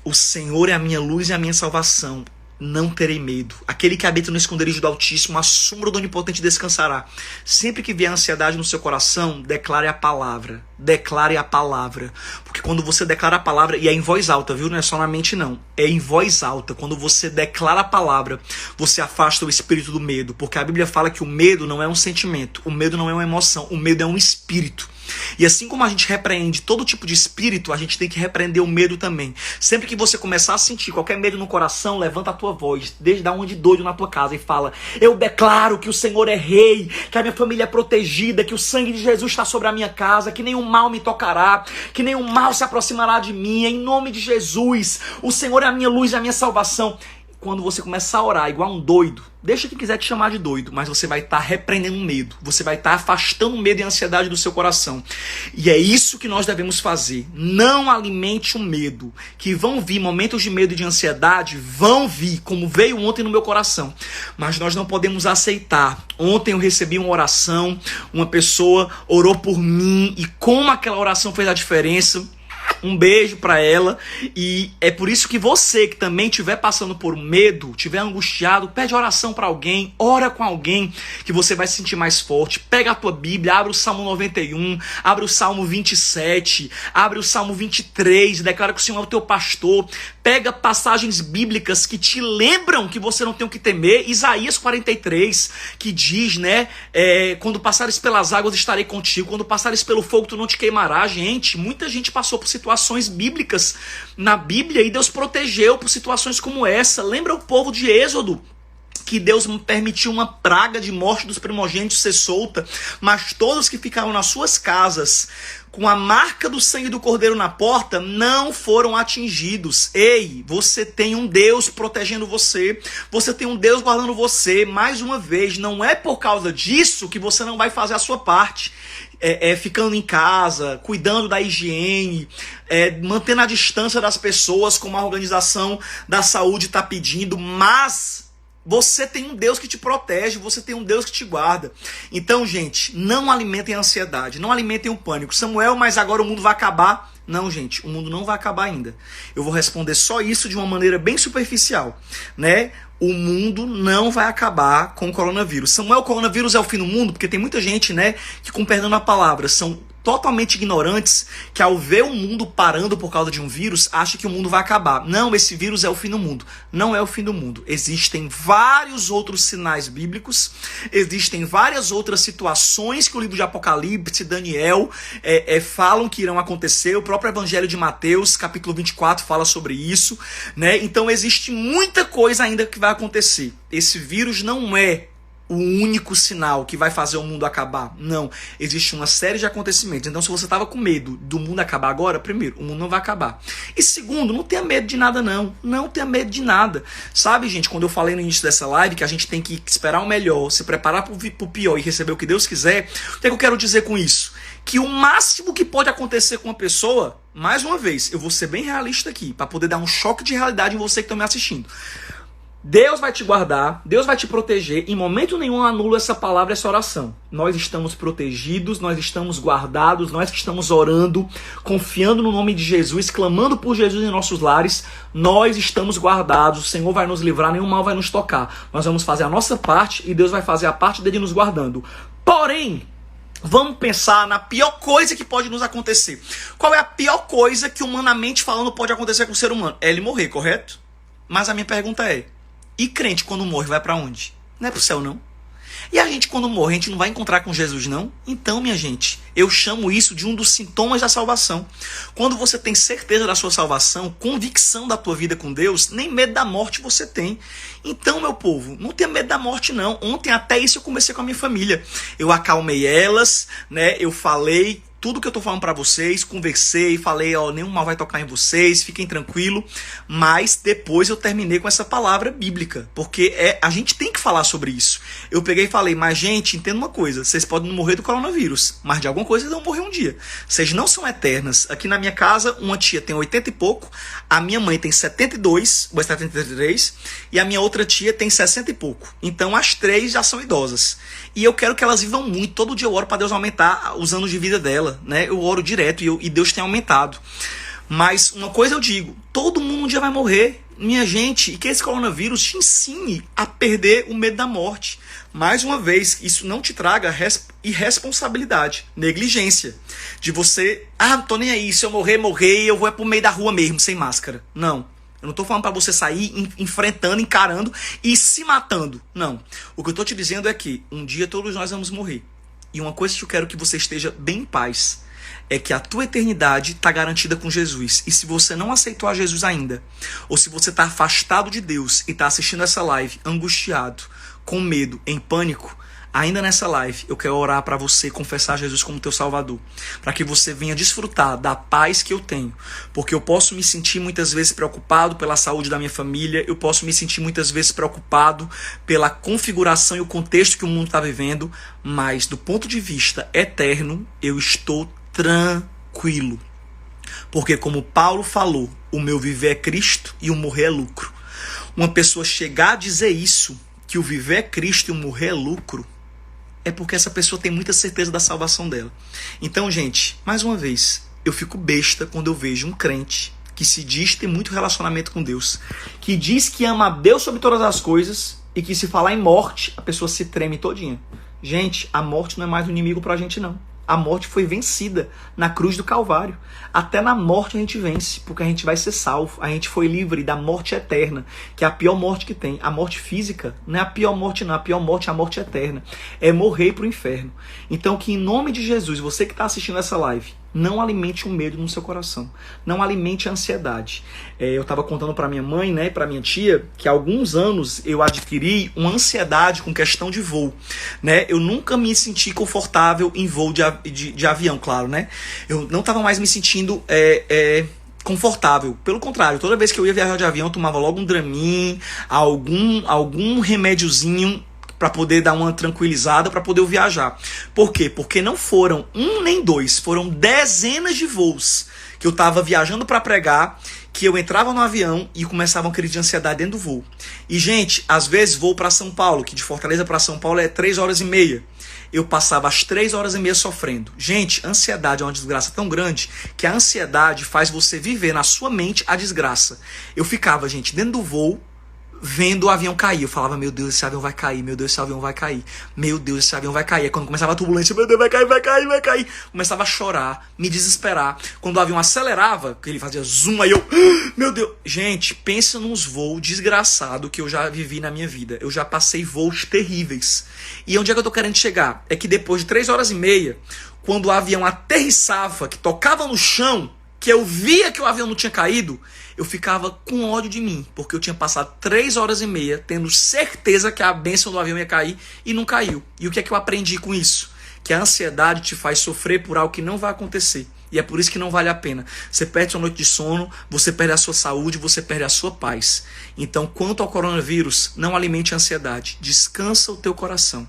o Senhor é a minha luz e a minha salvação. não terei medo. Aquele que habita no esconderijo do Altíssimo, a sombra do Onipotente descansará. Sempre que vier ansiedade no seu coração, declare a palavra. Declare a palavra. Porque quando você declara a palavra, e é em voz alta, viu? Não é só na mente, não. É em voz alta. Quando você declara a palavra, você afasta o espírito do medo. Porque a Bíblia fala que o medo não é um sentimento. O medo não é uma emoção. O medo é um espírito. E assim como a gente repreende todo tipo de espírito, a gente tem que repreender o medo também. Sempre que você começar a sentir qualquer medo no coração, levanta a tua voz, desde onde doido na tua casa e fala: eu declaro que o Senhor é rei, que a minha família é protegida, que o sangue de Jesus está sobre a minha casa, que nenhum mal me tocará, que nenhum mal se aproximará de mim, em nome de Jesus. O Senhor é a minha luz e a minha salvação. Quando você começar a orar igual um doido, deixa quem quiser te chamar de doido, mas você vai estar repreendendo o medo, você vai estar afastando o medo e a ansiedade do seu coração. E é isso que nós devemos fazer. Não alimente o medo, que vão vir momentos de medo e de ansiedade, vão vir, como veio ontem no meu coração. Mas nós não podemos aceitar. Ontem eu recebi uma oração, uma pessoa orou por mim, e como aquela oração fez a diferença. Um beijo pra ela. E é por isso que você que também estiver passando por medo, estiver angustiado, pede oração pra alguém, ora com alguém, que você vai se sentir mais forte. Pega a tua Bíblia, abre o Salmo 91, abre o Salmo 27, abre o Salmo 23, declara que o Senhor é o teu pastor. Pega passagens bíblicas que te lembram que você não tem o que temer. Isaías 43, que diz, né, quando passares pelas águas estarei contigo, quando passares pelo fogo tu não te queimarás. Gente, muita gente passou por situações bíblicas na Bíblia e Deus protegeu por situações como essa. Lembra o povo de Êxodo, que Deus permitiu uma praga de morte dos primogênitos ser solta, mas todos que ficaram nas suas casas com a marca do sangue do Cordeiro na porta não foram atingidos. Ei, você tem um Deus protegendo você, você tem um Deus guardando você. Mais uma vez, não é por causa disso que você não vai fazer a sua parte. Ficando em casa, cuidando da higiene, mantendo a distância das pessoas, como a Organização da Saúde está pedindo, mas você tem um Deus que te protege, você tem um Deus que te guarda. Então, gente, não alimentem a ansiedade, não alimentem o pânico. Samuel, mas agora o mundo vai acabar. Não, gente, o mundo não vai acabar ainda. Eu vou responder só isso de uma maneira bem superficial, né? O mundo não vai acabar com o coronavírus. Samuel, o coronavírus é o fim do mundo? Porque tem muita gente, né, que, com perdão na palavra, são totalmente ignorantes, que ao ver o mundo parando por causa de um vírus, acha que o mundo vai acabar. Não, esse vírus é o fim do mundo. Não é o fim do mundo. Existem vários outros sinais bíblicos, existem várias outras situações que o livro de Apocalipse, Daniel, falam que irão acontecer. O próprio Evangelho de Mateus, capítulo 24, fala sobre isso, né? Então existe muita coisa ainda que vai acontecer. Esse vírus não é o único sinal que vai fazer o mundo acabar. Não, existe uma série de acontecimentos. Então, se você estava com medo do mundo acabar agora, primeiro, o mundo não vai acabar. E segundo, não tenha medo de nada, não. Não tenha medo de nada. Sabe, gente, quando eu falei no início dessa live que a gente tem que esperar o melhor, se preparar pro pior e receber o que Deus quiser, o que é que eu quero dizer com isso? Que o máximo que pode acontecer com uma pessoa, mais uma vez, eu vou ser bem realista aqui, para poder dar um choque de realidade em você que está me assistindo. Deus vai te guardar, Deus vai te proteger. Em momento nenhum anulo essa palavra, essa oração. Nós estamos protegidos, nós estamos guardados, nós que estamos orando, confiando no nome de Jesus, clamando por Jesus em nossos lares. Nós estamos guardados, o Senhor vai nos livrar, nenhum mal vai nos tocar. Nós vamos fazer a nossa parte e Deus vai fazer a parte dele nos guardando. Porém, vamos pensar na pior coisa que pode nos acontecer. Qual é a pior coisa que, humanamente falando, pode acontecer com o ser humano? É ele morrer, correto? Mas a minha pergunta é: e crente, quando morre, vai para onde? Não é pro céu, não. E a gente, quando morre, a gente não vai encontrar com Jesus, não? Então, minha gente, eu chamo isso de um dos sintomas da salvação. Quando você tem certeza da sua salvação, convicção da tua vida com Deus, nem medo da morte você tem. Então, meu povo, não tenha medo da morte, não. Ontem, até isso, eu comecei com a minha família. Eu acalmei elas, né? Eu falei tudo que eu tô falando para vocês, conversei, falei, ó, nenhum mal vai tocar em vocês, fiquem tranquilos, mas depois eu terminei com essa palavra bíblica, porque a gente tem que falar sobre isso. Eu peguei e falei, mas gente, entenda uma coisa, vocês podem não morrer do coronavírus, mas de alguma coisa vocês vão morrer um dia. Vocês não são eternas. Aqui na minha casa, uma tia tem 80 e pouco, a minha mãe tem 72, ou 73, e a minha outra tia tem 60 e pouco. Então as três já são idosas. E eu quero que elas vivam muito. Todo dia eu oro para Deus aumentar os anos de vida dela, né? Eu oro direto e Deus tem aumentado. Mas uma coisa eu digo, todo mundo um dia vai morrer, minha gente, e que esse coronavírus te ensine a perder o medo da morte. Mais uma vez, isso não te traga irresponsabilidade, negligência, de você, não tô nem aí, se eu morrer, eu vou pro meio da rua mesmo, sem máscara. Não. Eu não tô falando para você sair enfrentando, encarando e se matando. Não. O que eu tô te dizendo é que um dia todos nós vamos morrer. E uma coisa que eu quero que você esteja bem em paz é que a tua eternidade está garantida com Jesus. E se você não aceitou a Jesus ainda, ou se você está afastado de Deus e está assistindo essa live angustiado, com medo, em pânico, ainda nessa live eu quero orar para você confessar Jesus como teu Salvador, para que você venha desfrutar da paz que eu tenho, porque eu posso me sentir muitas vezes preocupado pela saúde da minha família, eu posso me sentir muitas vezes preocupado pela configuração e o contexto que o mundo está vivendo, mas do ponto de vista eterno eu estou tranquilo, porque como Paulo falou, o meu viver é Cristo e o morrer é lucro. Uma pessoa chegar a dizer isso, que o viver é Cristo e o morrer é lucro, é porque essa pessoa tem muita certeza da salvação dela. Então, gente, mais uma vez, eu fico besta quando eu vejo um crente que se diz ter muito relacionamento com Deus, que diz que ama a Deus sobre todas as coisas e que se falar em morte, a pessoa se treme todinha. Gente, a morte não é mais um inimigo pra gente, não. A morte foi vencida na cruz do Calvário. Até na morte a gente vence, porque a gente vai ser salvo. A gente foi livre da morte eterna, que é a pior morte que tem. A morte física não é a pior morte, não. A pior morte é a morte eterna. É morrer para o inferno. Então que em nome de Jesus, você que está assistindo essa live, não alimente um medo no seu coração. Não alimente a ansiedade. Eu estava contando para minha mãe, né, para minha tia, que há alguns anos eu adquiri uma ansiedade com questão de voo. Né? Eu nunca me senti confortável em voo de avião, claro. Né? Eu não estava mais me sentindo confortável. Pelo contrário, toda vez que eu ia viajar de avião, eu tomava logo um Dramin, algum remédiozinho para poder dar uma tranquilizada, para poder eu viajar. Por quê? Porque não foram um nem dois, foram dezenas de voos que eu estava viajando para pregar, que eu entrava no avião e começava uma crise de ansiedade dentro do voo. E, gente, às vezes voo para São Paulo, que de Fortaleza para São Paulo é 3 horas e meia. Eu passava as 3 horas e meia sofrendo. Gente, a ansiedade é uma desgraça tão grande que a ansiedade faz você viver na sua mente a desgraça. Eu ficava, gente, dentro do voo, vendo o avião cair. Eu falava, meu Deus, esse avião vai cair, meu Deus, esse avião vai cair, meu Deus, esse avião vai cair. Aí quando começava a turbulência, meu Deus, vai cair. Começava a chorar, me desesperar. Quando o avião acelerava, que ele fazia zoom, aí eu, meu Deus. Gente, pensa nos voos desgraçados que eu já vivi na minha vida. Eu já passei voos terríveis. E onde é que eu tô querendo chegar? É que depois de 3 horas e meia, quando o avião aterrissava, que tocava no chão, que eu via que o avião não tinha caído, eu ficava com ódio de mim, porque eu tinha passado 3 horas e meia tendo certeza que a bênção do avião ia cair e não caiu. E o que é que eu aprendi com isso? Que a ansiedade te faz sofrer por algo que não vai acontecer. E é por isso que não vale a pena. Você perde sua noite de sono, você perde a sua saúde, você perde a sua paz. Então, quanto ao coronavírus, não alimente a ansiedade. Descansa o teu coração.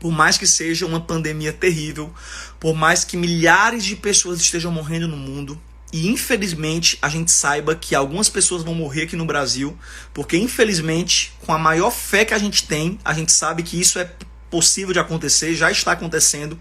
Por mais que seja uma pandemia terrível, por mais que milhares de pessoas estejam morrendo no mundo, e infelizmente a gente saiba que algumas pessoas vão morrer aqui no Brasil, porque infelizmente, com a maior fé que a gente tem, a gente sabe que isso é possível de acontecer, já está acontecendo,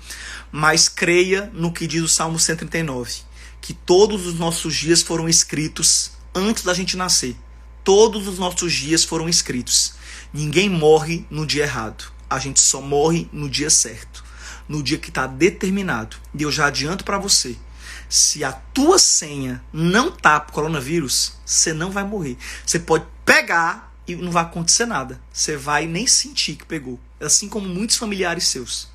mas creia no que diz o Salmo 139, que todos os nossos dias foram escritos antes da gente nascer. Todos os nossos dias foram escritos. Ninguém morre no dia errado. A gente só morre no dia certo, no dia que está determinado. E eu já adianto para você, se a tua senha não tá pro coronavírus, você não vai morrer. Você pode pegar e não vai acontecer nada. Você vai nem sentir que pegou. Assim como muitos familiares seus.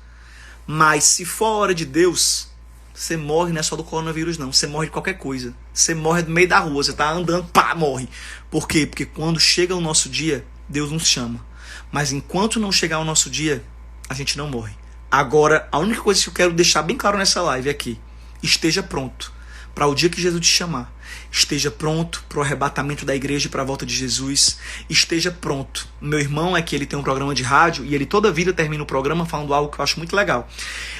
Mas se for a hora de Deus, você morre, não é só do coronavírus não. Você morre de qualquer coisa. Você morre no meio da rua, você tá andando, pá, morre. Por quê? Porque quando chega o nosso dia, Deus nos chama. Mas enquanto não chegar o nosso dia, a gente não morre. Agora, a única coisa que eu quero deixar bem claro nessa live é que esteja pronto para o dia que Jesus te chamar. Esteja pronto para o arrebatamento da igreja e para a volta de Jesus. Esteja pronto. Meu irmão é que ele tem um programa de rádio e ele toda a vida termina o programa falando algo que eu acho muito legal.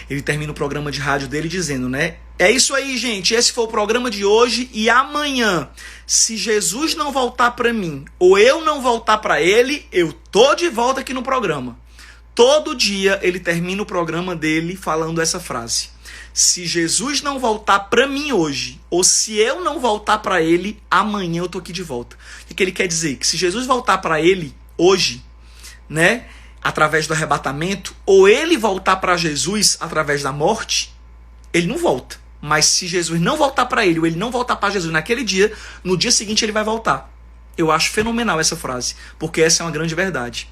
Ele termina o programa de rádio dele dizendo, né? É isso aí, gente. Esse foi o programa de hoje e amanhã, se Jesus não voltar para mim ou eu não voltar para ele, eu tô de volta aqui no programa. Todo dia ele termina o programa dele falando essa frase. Se Jesus não voltar para mim hoje, ou se eu não voltar para ele, amanhã eu tô aqui de volta. O que ele quer dizer? Que se Jesus voltar para ele hoje, né, através do arrebatamento, ou ele voltar para Jesus através da morte, ele não volta. Mas se Jesus não voltar para ele, ou ele não voltar para Jesus naquele dia, no dia seguinte ele vai voltar. Eu acho fenomenal essa frase, porque essa é uma grande verdade.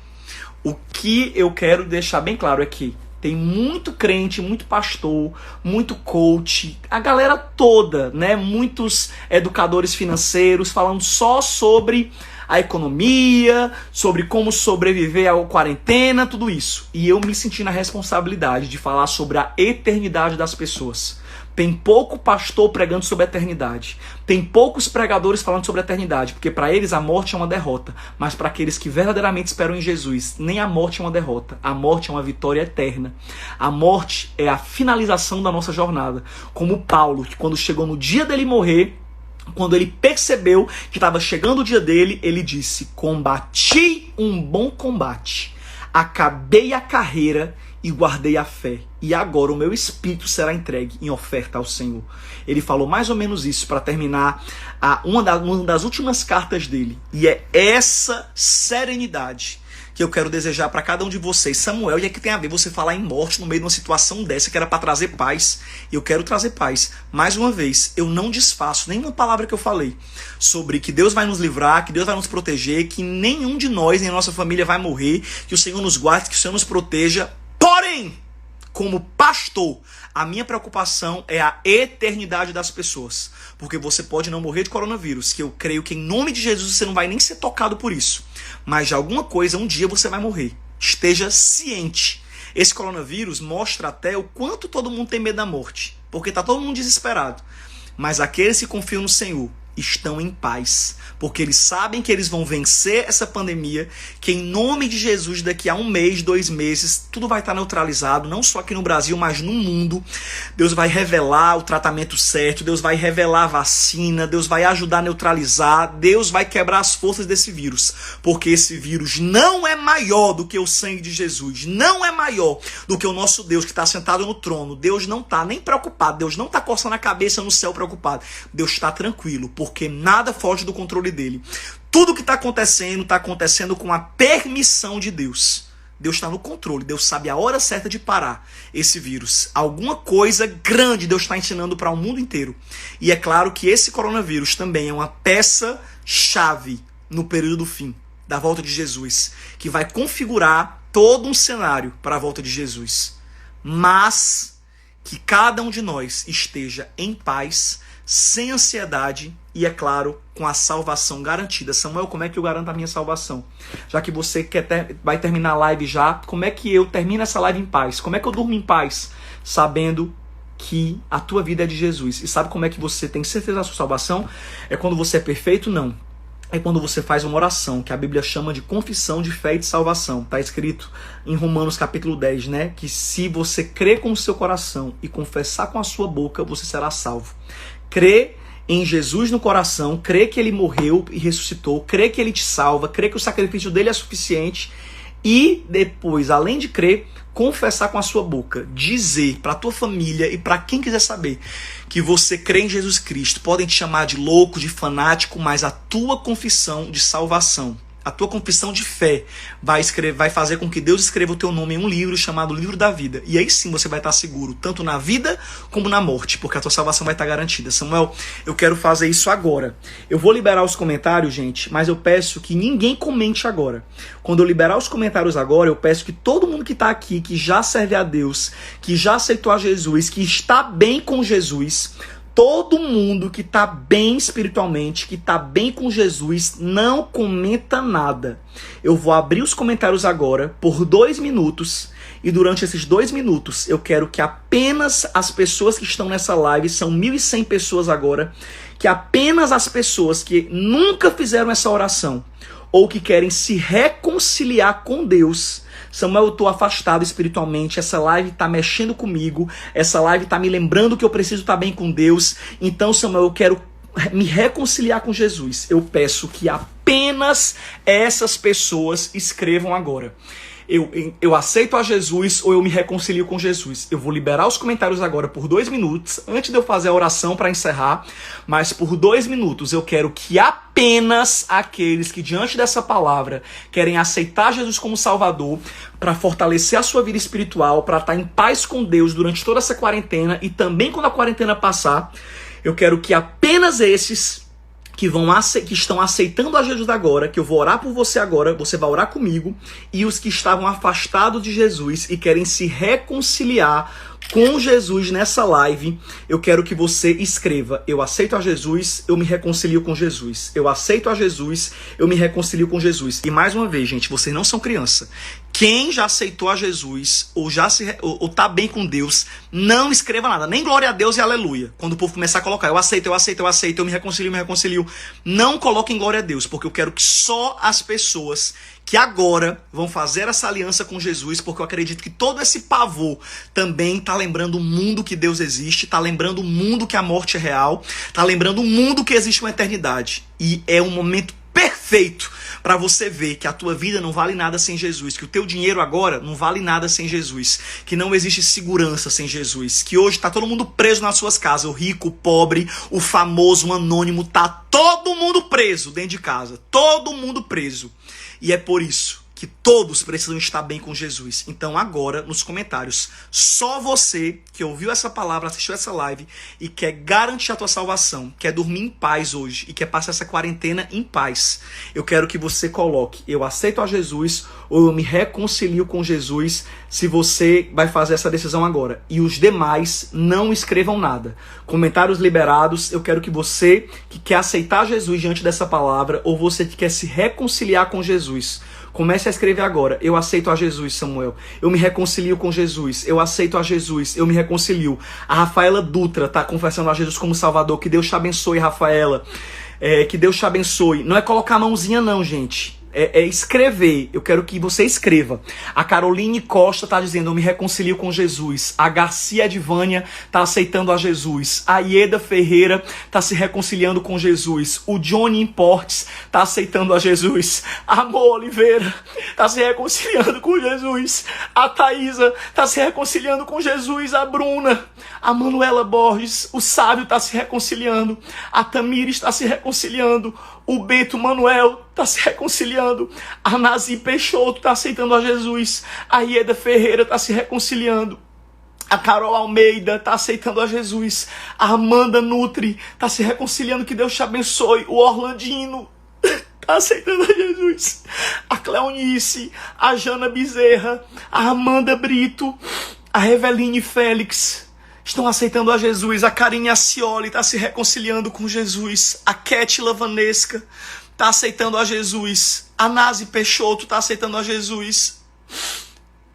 O que eu quero deixar bem claro é que tem muito crente, muito pastor, muito coach, a galera toda, né? Muitos educadores financeiros falando só sobre a economia, sobre como sobreviver à quarentena, tudo isso. E eu me senti na responsabilidade de falar sobre a eternidade das pessoas. Tem pouco pastor pregando sobre a eternidade. Tem poucos pregadores falando sobre a eternidade, porque para eles a morte é uma derrota. Mas para aqueles que verdadeiramente esperam em Jesus, nem a morte é uma derrota. A morte é uma vitória eterna. A morte é a finalização da nossa jornada. Como Paulo, que quando chegou no dia dele morrer, quando ele percebeu que estava chegando o dia dele, ele disse: combati um bom combate, acabei a carreira e guardei a fé. E agora o meu espírito será entregue em oferta ao Senhor. Ele falou mais ou menos isso para terminar uma das últimas cartas dele. E é essa serenidade que eu quero desejar para cada um de vocês. Samuel, e é que tem a ver você falar em morte no meio de uma situação dessa que era para trazer paz. Eu quero trazer paz. Mais uma vez, eu não desfaço nenhuma palavra que eu falei sobre que Deus vai nos livrar, que Deus vai nos proteger, que nenhum de nós, nem nossa família vai morrer, que o Senhor nos guarde, que o Senhor nos proteja. Porém, como pastor, a minha preocupação é a eternidade das pessoas. Porque você pode não morrer de coronavírus, que eu creio que em nome de Jesus você não vai nem ser tocado por isso. Mas de alguma coisa, um dia você vai morrer. Esteja ciente. Esse coronavírus mostra até o quanto todo mundo tem medo da morte. Porque está todo mundo desesperado. Mas aqueles que confiam no Senhor estão em paz, porque eles sabem que eles vão vencer essa pandemia, que em nome de Jesus, daqui a 1 mês, 2 meses, tudo vai estar neutralizado, não só aqui no Brasil, mas no mundo. Deus vai revelar o tratamento certo, Deus vai revelar a vacina, Deus vai ajudar a neutralizar, Deus vai quebrar as forças desse vírus, porque esse vírus não é maior do que o sangue de Jesus, não é maior do que o nosso Deus que está sentado no trono. Deus não está nem preocupado, Deus não está coçando a cabeça no céu preocupado, Deus está tranquilo, porque nada foge do controle dele. Tudo que está acontecendo com a permissão de Deus. Deus está no controle, Deus sabe a hora certa de parar esse vírus. Alguma coisa grande Deus está ensinando para o mundo inteiro. E é claro que esse coronavírus também é uma peça-chave no período do fim, da volta de Jesus, que vai configurar todo um cenário para a volta de Jesus. Mas que cada um de nós esteja em paz, sem ansiedade e, é claro, com a salvação garantida. Samuel, como é que eu garanto a minha salvação? Já que você vai terminar a live já, como é que eu termino essa live em paz? Como é que eu durmo em paz? Sabendo que a tua vida é de Jesus. E sabe como é que você tem certeza da sua salvação? É quando você é perfeito? Não. É quando você faz uma oração, que a Bíblia chama de confissão de fé e de salvação. Está escrito em Romanos capítulo 10, né? Que se você crer com o seu coração e confessar com a sua boca, você será salvo. Crer em Jesus no coração, crer que ele morreu e ressuscitou, crer que ele te salva, crer que o sacrifício dele é suficiente e depois, além de crer, confessar com a sua boca, dizer para a tua família e para quem quiser saber que você crê em Jesus Cristo. Podem te chamar de louco, de fanático, mas a tua confissão de salvação, a tua confissão de fé vai fazer com que Deus escreva o teu nome em um livro chamado Livro da Vida. E aí sim você vai estar seguro, tanto na vida como na morte, porque a tua salvação vai estar garantida. Samuel, eu quero fazer isso agora. Eu vou liberar os comentários, gente, mas eu peço que ninguém comente agora. Quando eu liberar os comentários agora, eu peço que todo mundo que está aqui, que já serve a Deus, que já aceitou a Jesus, que está bem com Jesus, todo mundo que está bem espiritualmente, que está bem com Jesus, não comenta nada. Eu vou abrir os comentários agora por 2 minutos. E durante esses 2 minutos, eu quero que apenas as pessoas que estão nessa live, são 1.100 pessoas agora, que apenas as pessoas que nunca fizeram essa oração, ou que querem se reconciliar com Deus. Samuel, eu estou afastado espiritualmente, essa live está mexendo comigo, essa live está me lembrando que eu preciso estar bem com Deus. Então, Samuel, eu quero me reconciliar com Jesus. Eu peço que apenas essas pessoas escrevam agora. Eu aceito a Jesus ou eu me reconcilio com Jesus. Eu vou liberar os comentários agora por 2 minutos, antes de eu fazer a oração para encerrar, mas por 2 minutos eu quero que apenas aqueles que diante dessa palavra querem aceitar Jesus como Salvador, para fortalecer a sua vida espiritual, para estar em paz com Deus durante toda essa quarentena e também quando a quarentena passar, eu quero que apenas esses que estão aceitando a Jesus agora, que eu vou orar por você agora, você vai orar comigo, e os que estavam afastados de Jesus e querem se reconciliar com Jesus nessa live, eu quero que você escreva: eu aceito a Jesus, eu me reconcilio com Jesus. Eu aceito a Jesus, eu me reconcilio com Jesus. E mais uma vez, gente, vocês não são criança. Quem já aceitou a Jesus ou tá bem com Deus, não escreva nada, nem glória a Deus e aleluia. Quando o povo começar a colocar eu aceito, eu me reconcilio, não coloquem glória a Deus, porque eu quero que só as pessoas que agora vão fazer essa aliança com Jesus, porque eu acredito que todo esse pavor também tá lembrando o mundo que Deus existe, tá lembrando o mundo que a morte é real, tá lembrando o mundo que existe uma eternidade. E é um momento perfeito para você ver que a tua vida não vale nada sem Jesus, que o teu dinheiro agora não vale nada sem Jesus, que não existe segurança sem Jesus, que hoje tá todo mundo preso nas suas casas, o rico, o pobre, o famoso, o anônimo, tá todo mundo preso dentro de casa, todo mundo preso. E é por isso que todos precisam estar bem com Jesus. Então agora, nos comentários, só você que ouviu essa palavra, assistiu essa live e quer garantir a tua salvação, quer dormir em paz hoje e quer passar essa quarentena em paz, eu quero que você coloque: eu aceito a Jesus ou eu me reconcilio com Jesus, se você vai fazer essa decisão agora. E os demais não escrevam nada. Comentários liberados. Eu quero que você que quer aceitar Jesus diante dessa palavra, ou você que quer se reconciliar com Jesus, comece a escrever agora: eu aceito a Jesus, Samuel. Eu me reconcilio com Jesus. Eu aceito a Jesus. Eu me reconcilio. A Rafaela Dutra está confessando a Jesus como Salvador. Que Deus te abençoe, Rafaela. Que Deus te abençoe. Não é colocar a mãozinha não, gente. É escrever. Eu quero que você escreva. A Caroline Costa está dizendo: eu me reconcilio com Jesus. A Garcia Edvânia está aceitando a Jesus. A Ieda Ferreira está se reconciliando com Jesus. O Johnny Importes está aceitando a Jesus. A Amor Oliveira está se reconciliando com Jesus. A Thaisa está se reconciliando com Jesus. A Bruna, a Manuela Borges, o Sábio está se reconciliando. A Tamires está se reconciliando. O Bento Manuel está se reconciliando. A Nazi Peixoto está aceitando a Jesus. A Ieda Ferreira está se reconciliando. A Carol Almeida está aceitando a Jesus. A Amanda Nutri está se reconciliando. Que Deus te abençoe. O Orlandino está aceitando a Jesus. A Cleonice, a Jana Bezerra, a Amanda Brito, a Reveline Félix estão aceitando a Jesus. A Karine Acioli está se reconciliando com Jesus. A Kétila Vanesca está aceitando a Jesus. A Nazi Peixoto está aceitando a Jesus.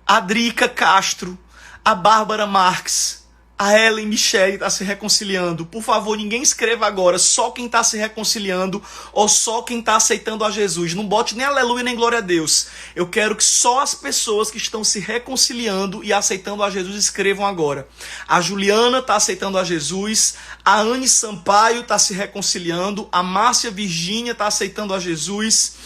A Drica Castro, a Bárbara Marques, a Ellen Michele está se reconciliando. Por favor, ninguém escreva agora só quem está se reconciliando ou só quem está aceitando a Jesus. Não bote nem aleluia nem glória a Deus. Eu quero que só as pessoas que estão se reconciliando e aceitando a Jesus escrevam agora. A Juliana está aceitando a Jesus. A Anne Sampaio está se reconciliando. A Márcia Virgínia está aceitando a Jesus.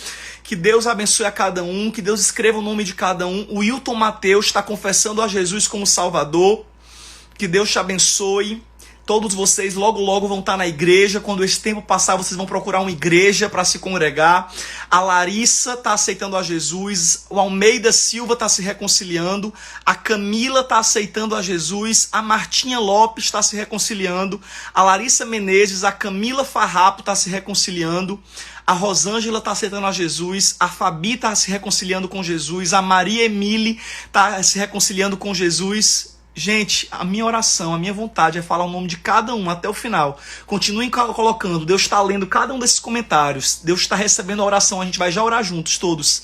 Que Deus abençoe a cada um. Que Deus escreva o nome de cada um. O Wilton Mateus está confessando a Jesus como Salvador. Que Deus te abençoe. Todos vocês logo vão estar na igreja. Quando esse tempo passar, vocês vão procurar uma igreja para se congregar. A Larissa está aceitando a Jesus. O Almeida Silva está se reconciliando. A Camila está aceitando a Jesus. A Martinha Lopes está se reconciliando. A Larissa Menezes, a Camila Farrapo está se reconciliando. A Rosângela está aceitando a Jesus. A Fabi está se reconciliando com Jesus. A Maria Emile está se reconciliando com Jesus. Gente, a minha oração, a minha vontade é falar o nome de cada um até o final. Continuem colocando. Deus está lendo cada um desses comentários. Deus está recebendo a oração. A gente vai já orar juntos, todos.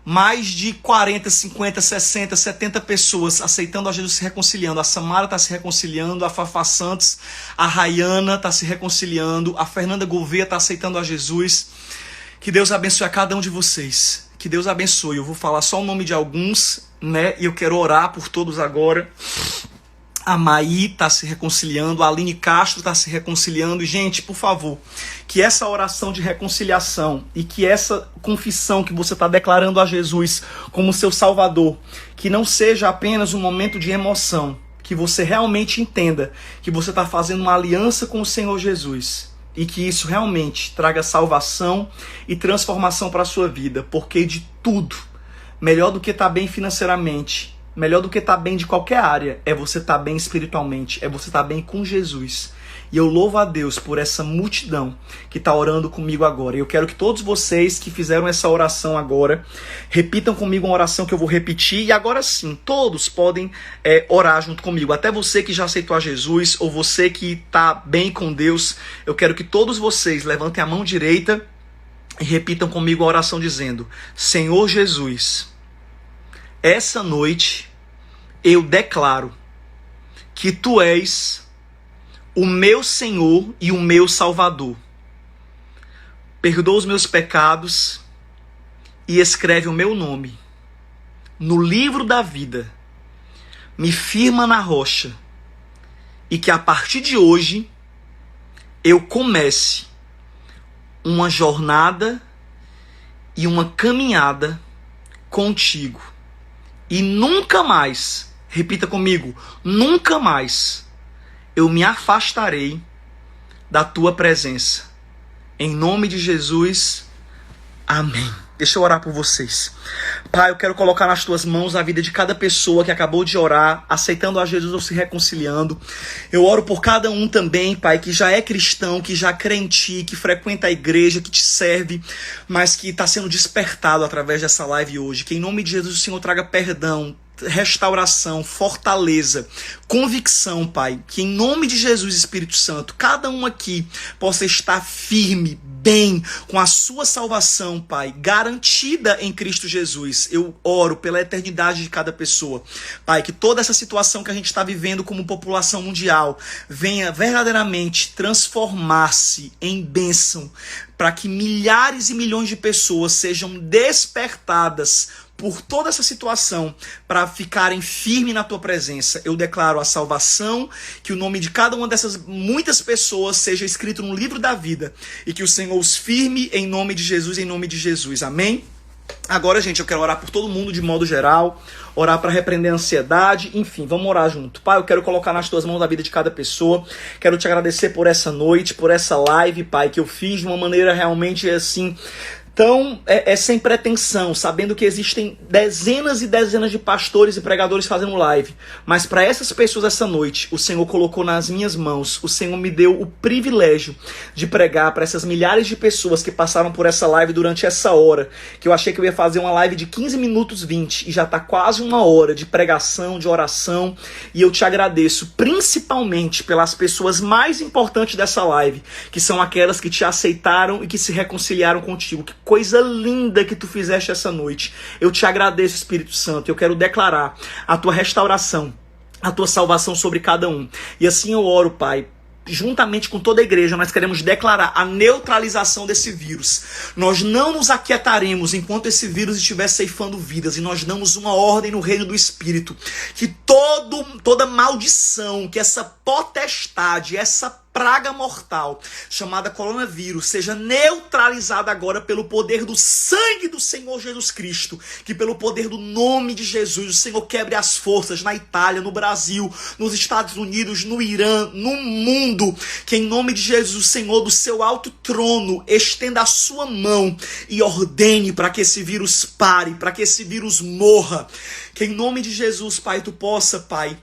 Mais de 40, 50, 60, 70 pessoas aceitando a Jesus, se reconciliando. A Samara está se reconciliando. A Fafá Santos, a Rayana está se reconciliando. A Fernanda Gouveia está aceitando a Jesus. Que Deus abençoe a cada um de vocês. Que Deus abençoe. Eu vou falar só o nome de alguns, né? E eu quero orar por todos agora. A Maí está se reconciliando, a Aline Castro está se reconciliando. E, gente, por favor, que essa oração de reconciliação e que essa confissão que você está declarando a Jesus como seu Salvador, que não seja apenas um momento de emoção, que você realmente entenda que você está fazendo uma aliança com o Senhor Jesus e que isso realmente traga salvação e transformação para a sua vida, porque de tudo, melhor do que estar bem financeiramente, melhor do que estar bem de qualquer área, é você estar bem espiritualmente, é você estar bem com Jesus. E eu louvo a Deus por essa multidão que está orando comigo agora. E eu quero que todos vocês que fizeram essa oração agora, repitam comigo uma oração que eu vou repetir. E agora sim, todos podem orar junto comigo. Até você que já aceitou a Jesus, ou você que está bem com Deus, eu quero que todos vocês levantem a mão direita e repitam comigo a oração dizendo: Senhor Jesus, essa noite eu declaro que Tu és o meu Senhor e o meu Salvador. Perdoa os meus pecados e escreve o meu nome no livro da vida. Me firma na rocha e que a partir de hoje eu comece uma jornada e uma caminhada contigo. E nunca mais, repita comigo, nunca mais eu me afastarei da tua presença. Em nome de Jesus, amém. Deixa eu orar por vocês. Pai, eu quero colocar nas tuas mãos a vida de cada pessoa que acabou de orar, aceitando a Jesus ou se reconciliando. Eu oro por cada um também, Pai, que já é cristão, que já crê em Ti, que frequenta a igreja, que Te serve, mas que está sendo despertado através dessa live hoje. Que em nome de Jesus o Senhor traga perdão, restauração, fortaleza, convicção, Pai, que em nome de Jesus, Espírito Santo, cada um aqui possa estar firme, bem, com a sua salvação, Pai, garantida em Cristo Jesus. Eu oro pela eternidade de cada pessoa, Pai, que toda essa situação que a gente está vivendo como população mundial venha verdadeiramente transformar-se em bênção, para que milhares e milhões de pessoas sejam despertadas por toda essa situação, para ficarem firmes na Tua presença. Eu declaro a salvação, que o nome de cada uma dessas muitas pessoas seja escrito no livro da vida, e que o Senhor os firme em nome de Jesus, amém? Agora, gente, eu quero orar por todo mundo de modo geral, orar para repreender a ansiedade, enfim, vamos orar junto. Pai, eu quero colocar nas Tuas mãos a vida de cada pessoa, quero Te agradecer por essa noite, por essa live, Pai, que eu fiz de uma maneira realmente assim, então, sem pretensão, sabendo que existem dezenas e dezenas de pastores e pregadores fazendo live. Mas para essas pessoas essa noite, o Senhor colocou nas minhas mãos, o Senhor me deu o privilégio de pregar para essas milhares de pessoas que passaram por essa live durante essa hora, que eu achei que eu ia fazer uma live de 15 minutos 20, e já está quase uma hora de pregação, de oração, e eu Te agradeço, principalmente pelas pessoas mais importantes dessa live, que são aquelas que Te aceitaram e que se reconciliaram contigo. Que coisa linda que Tu fizeste essa noite. Eu Te agradeço, Espírito Santo. Eu quero declarar a Tua restauração, a Tua salvação sobre cada um. E assim eu oro, Pai, juntamente com toda a igreja, nós queremos declarar a neutralização desse vírus. Nós não nos aquietaremos enquanto esse vírus estiver ceifando vidas, e nós damos uma ordem no reino do Espírito, que toda maldição, que essa potestade, essa praga mortal chamada coronavírus seja neutralizada agora pelo poder do sangue do Senhor Jesus Cristo, que pelo poder do nome de Jesus o Senhor quebre as forças na Itália, no Brasil, nos Estados Unidos, no Irã, no mundo, que em nome de Jesus o Senhor do seu alto trono estenda a sua mão e ordene para que esse vírus pare, para que esse vírus morra, que em nome de Jesus, Pai, Tu possa, Pai,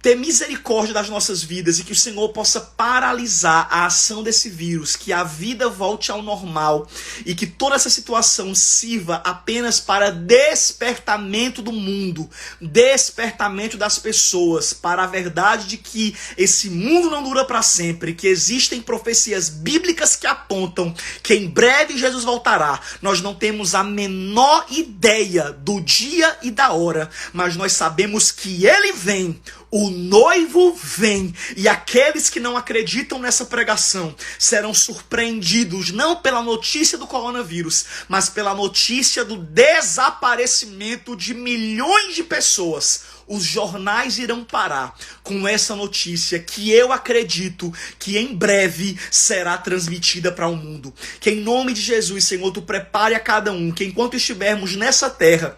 ter misericórdia das nossas vidas e que o Senhor possa paralisar a ação desse vírus, que a vida volte ao normal e que toda essa situação sirva apenas para despertamento do mundo, despertamento das pessoas para a verdade de que esse mundo não dura para sempre, que existem profecias bíblicas que apontam que em breve Jesus voltará. Nós não temos a menor ideia do dia e da hora, mas nós sabemos que Ele vem. O noivo vem, e aqueles que não acreditam nessa pregação serão surpreendidos não pela notícia do coronavírus, mas pela notícia do desaparecimento de milhões de pessoas. os jornais irão parar com essa notícia que eu acredito que em breve será transmitida para o mundo. Que em nome de Jesus, Senhor, tu prepare a cada um, que enquanto estivermos nessa terra,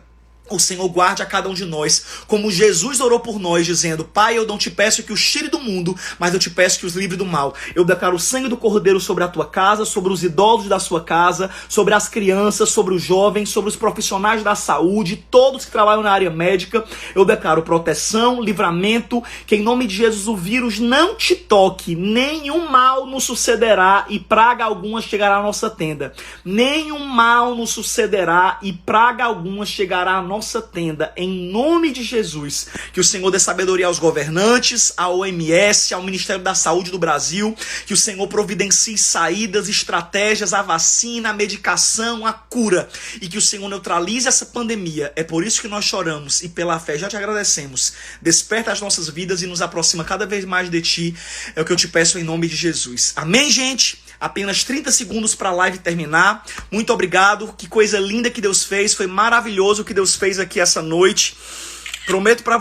o Senhor guarde a cada um de nós, como Jesus orou por nós, dizendo: Pai, eu não te peço que os tire do mundo, mas eu te peço que os livre do mal. Eu declaro o sangue do Cordeiro sobre a tua casa, sobre os idosos da sua casa, sobre as crianças, sobre os jovens, sobre os profissionais da saúde, todos que trabalham na área médica. Eu declaro proteção, livramento, que em nome de Jesus o vírus não te toque, nenhum mal nos sucederá e praga alguma chegará à nossa tenda. Nenhum mal nos sucederá e praga alguma chegará à nossa tenda, em nome de Jesus. Que o Senhor dê sabedoria aos governantes, à OMS, ao Ministério da Saúde do Brasil, que o Senhor providencie saídas, estratégias, a vacina, a medicação, a cura, e que o Senhor neutralize essa pandemia. É por isso que nós choramos e pela fé já te agradecemos. Desperta as nossas vidas e nos aproxima cada vez mais de ti, é o que eu te peço em nome de Jesus. Amém, gente? Apenas 30 segundos para a live terminar. Muito obrigado. Que coisa linda que Deus fez. Foi maravilhoso o que Deus fez aqui essa noite. Prometo para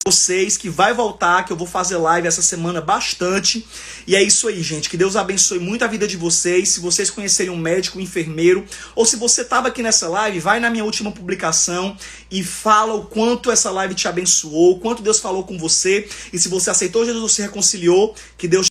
vocês que vai voltar, que eu vou fazer live essa semana bastante. E é isso aí, gente. Que Deus abençoe muito a vida de vocês. Se vocês conhecerem um médico, um enfermeiro, ou se você estava aqui nessa live, vai na minha última publicação e fala o quanto essa live te abençoou, o quanto Deus falou com você. E se você aceitou Jesus ou se reconciliou, que Deus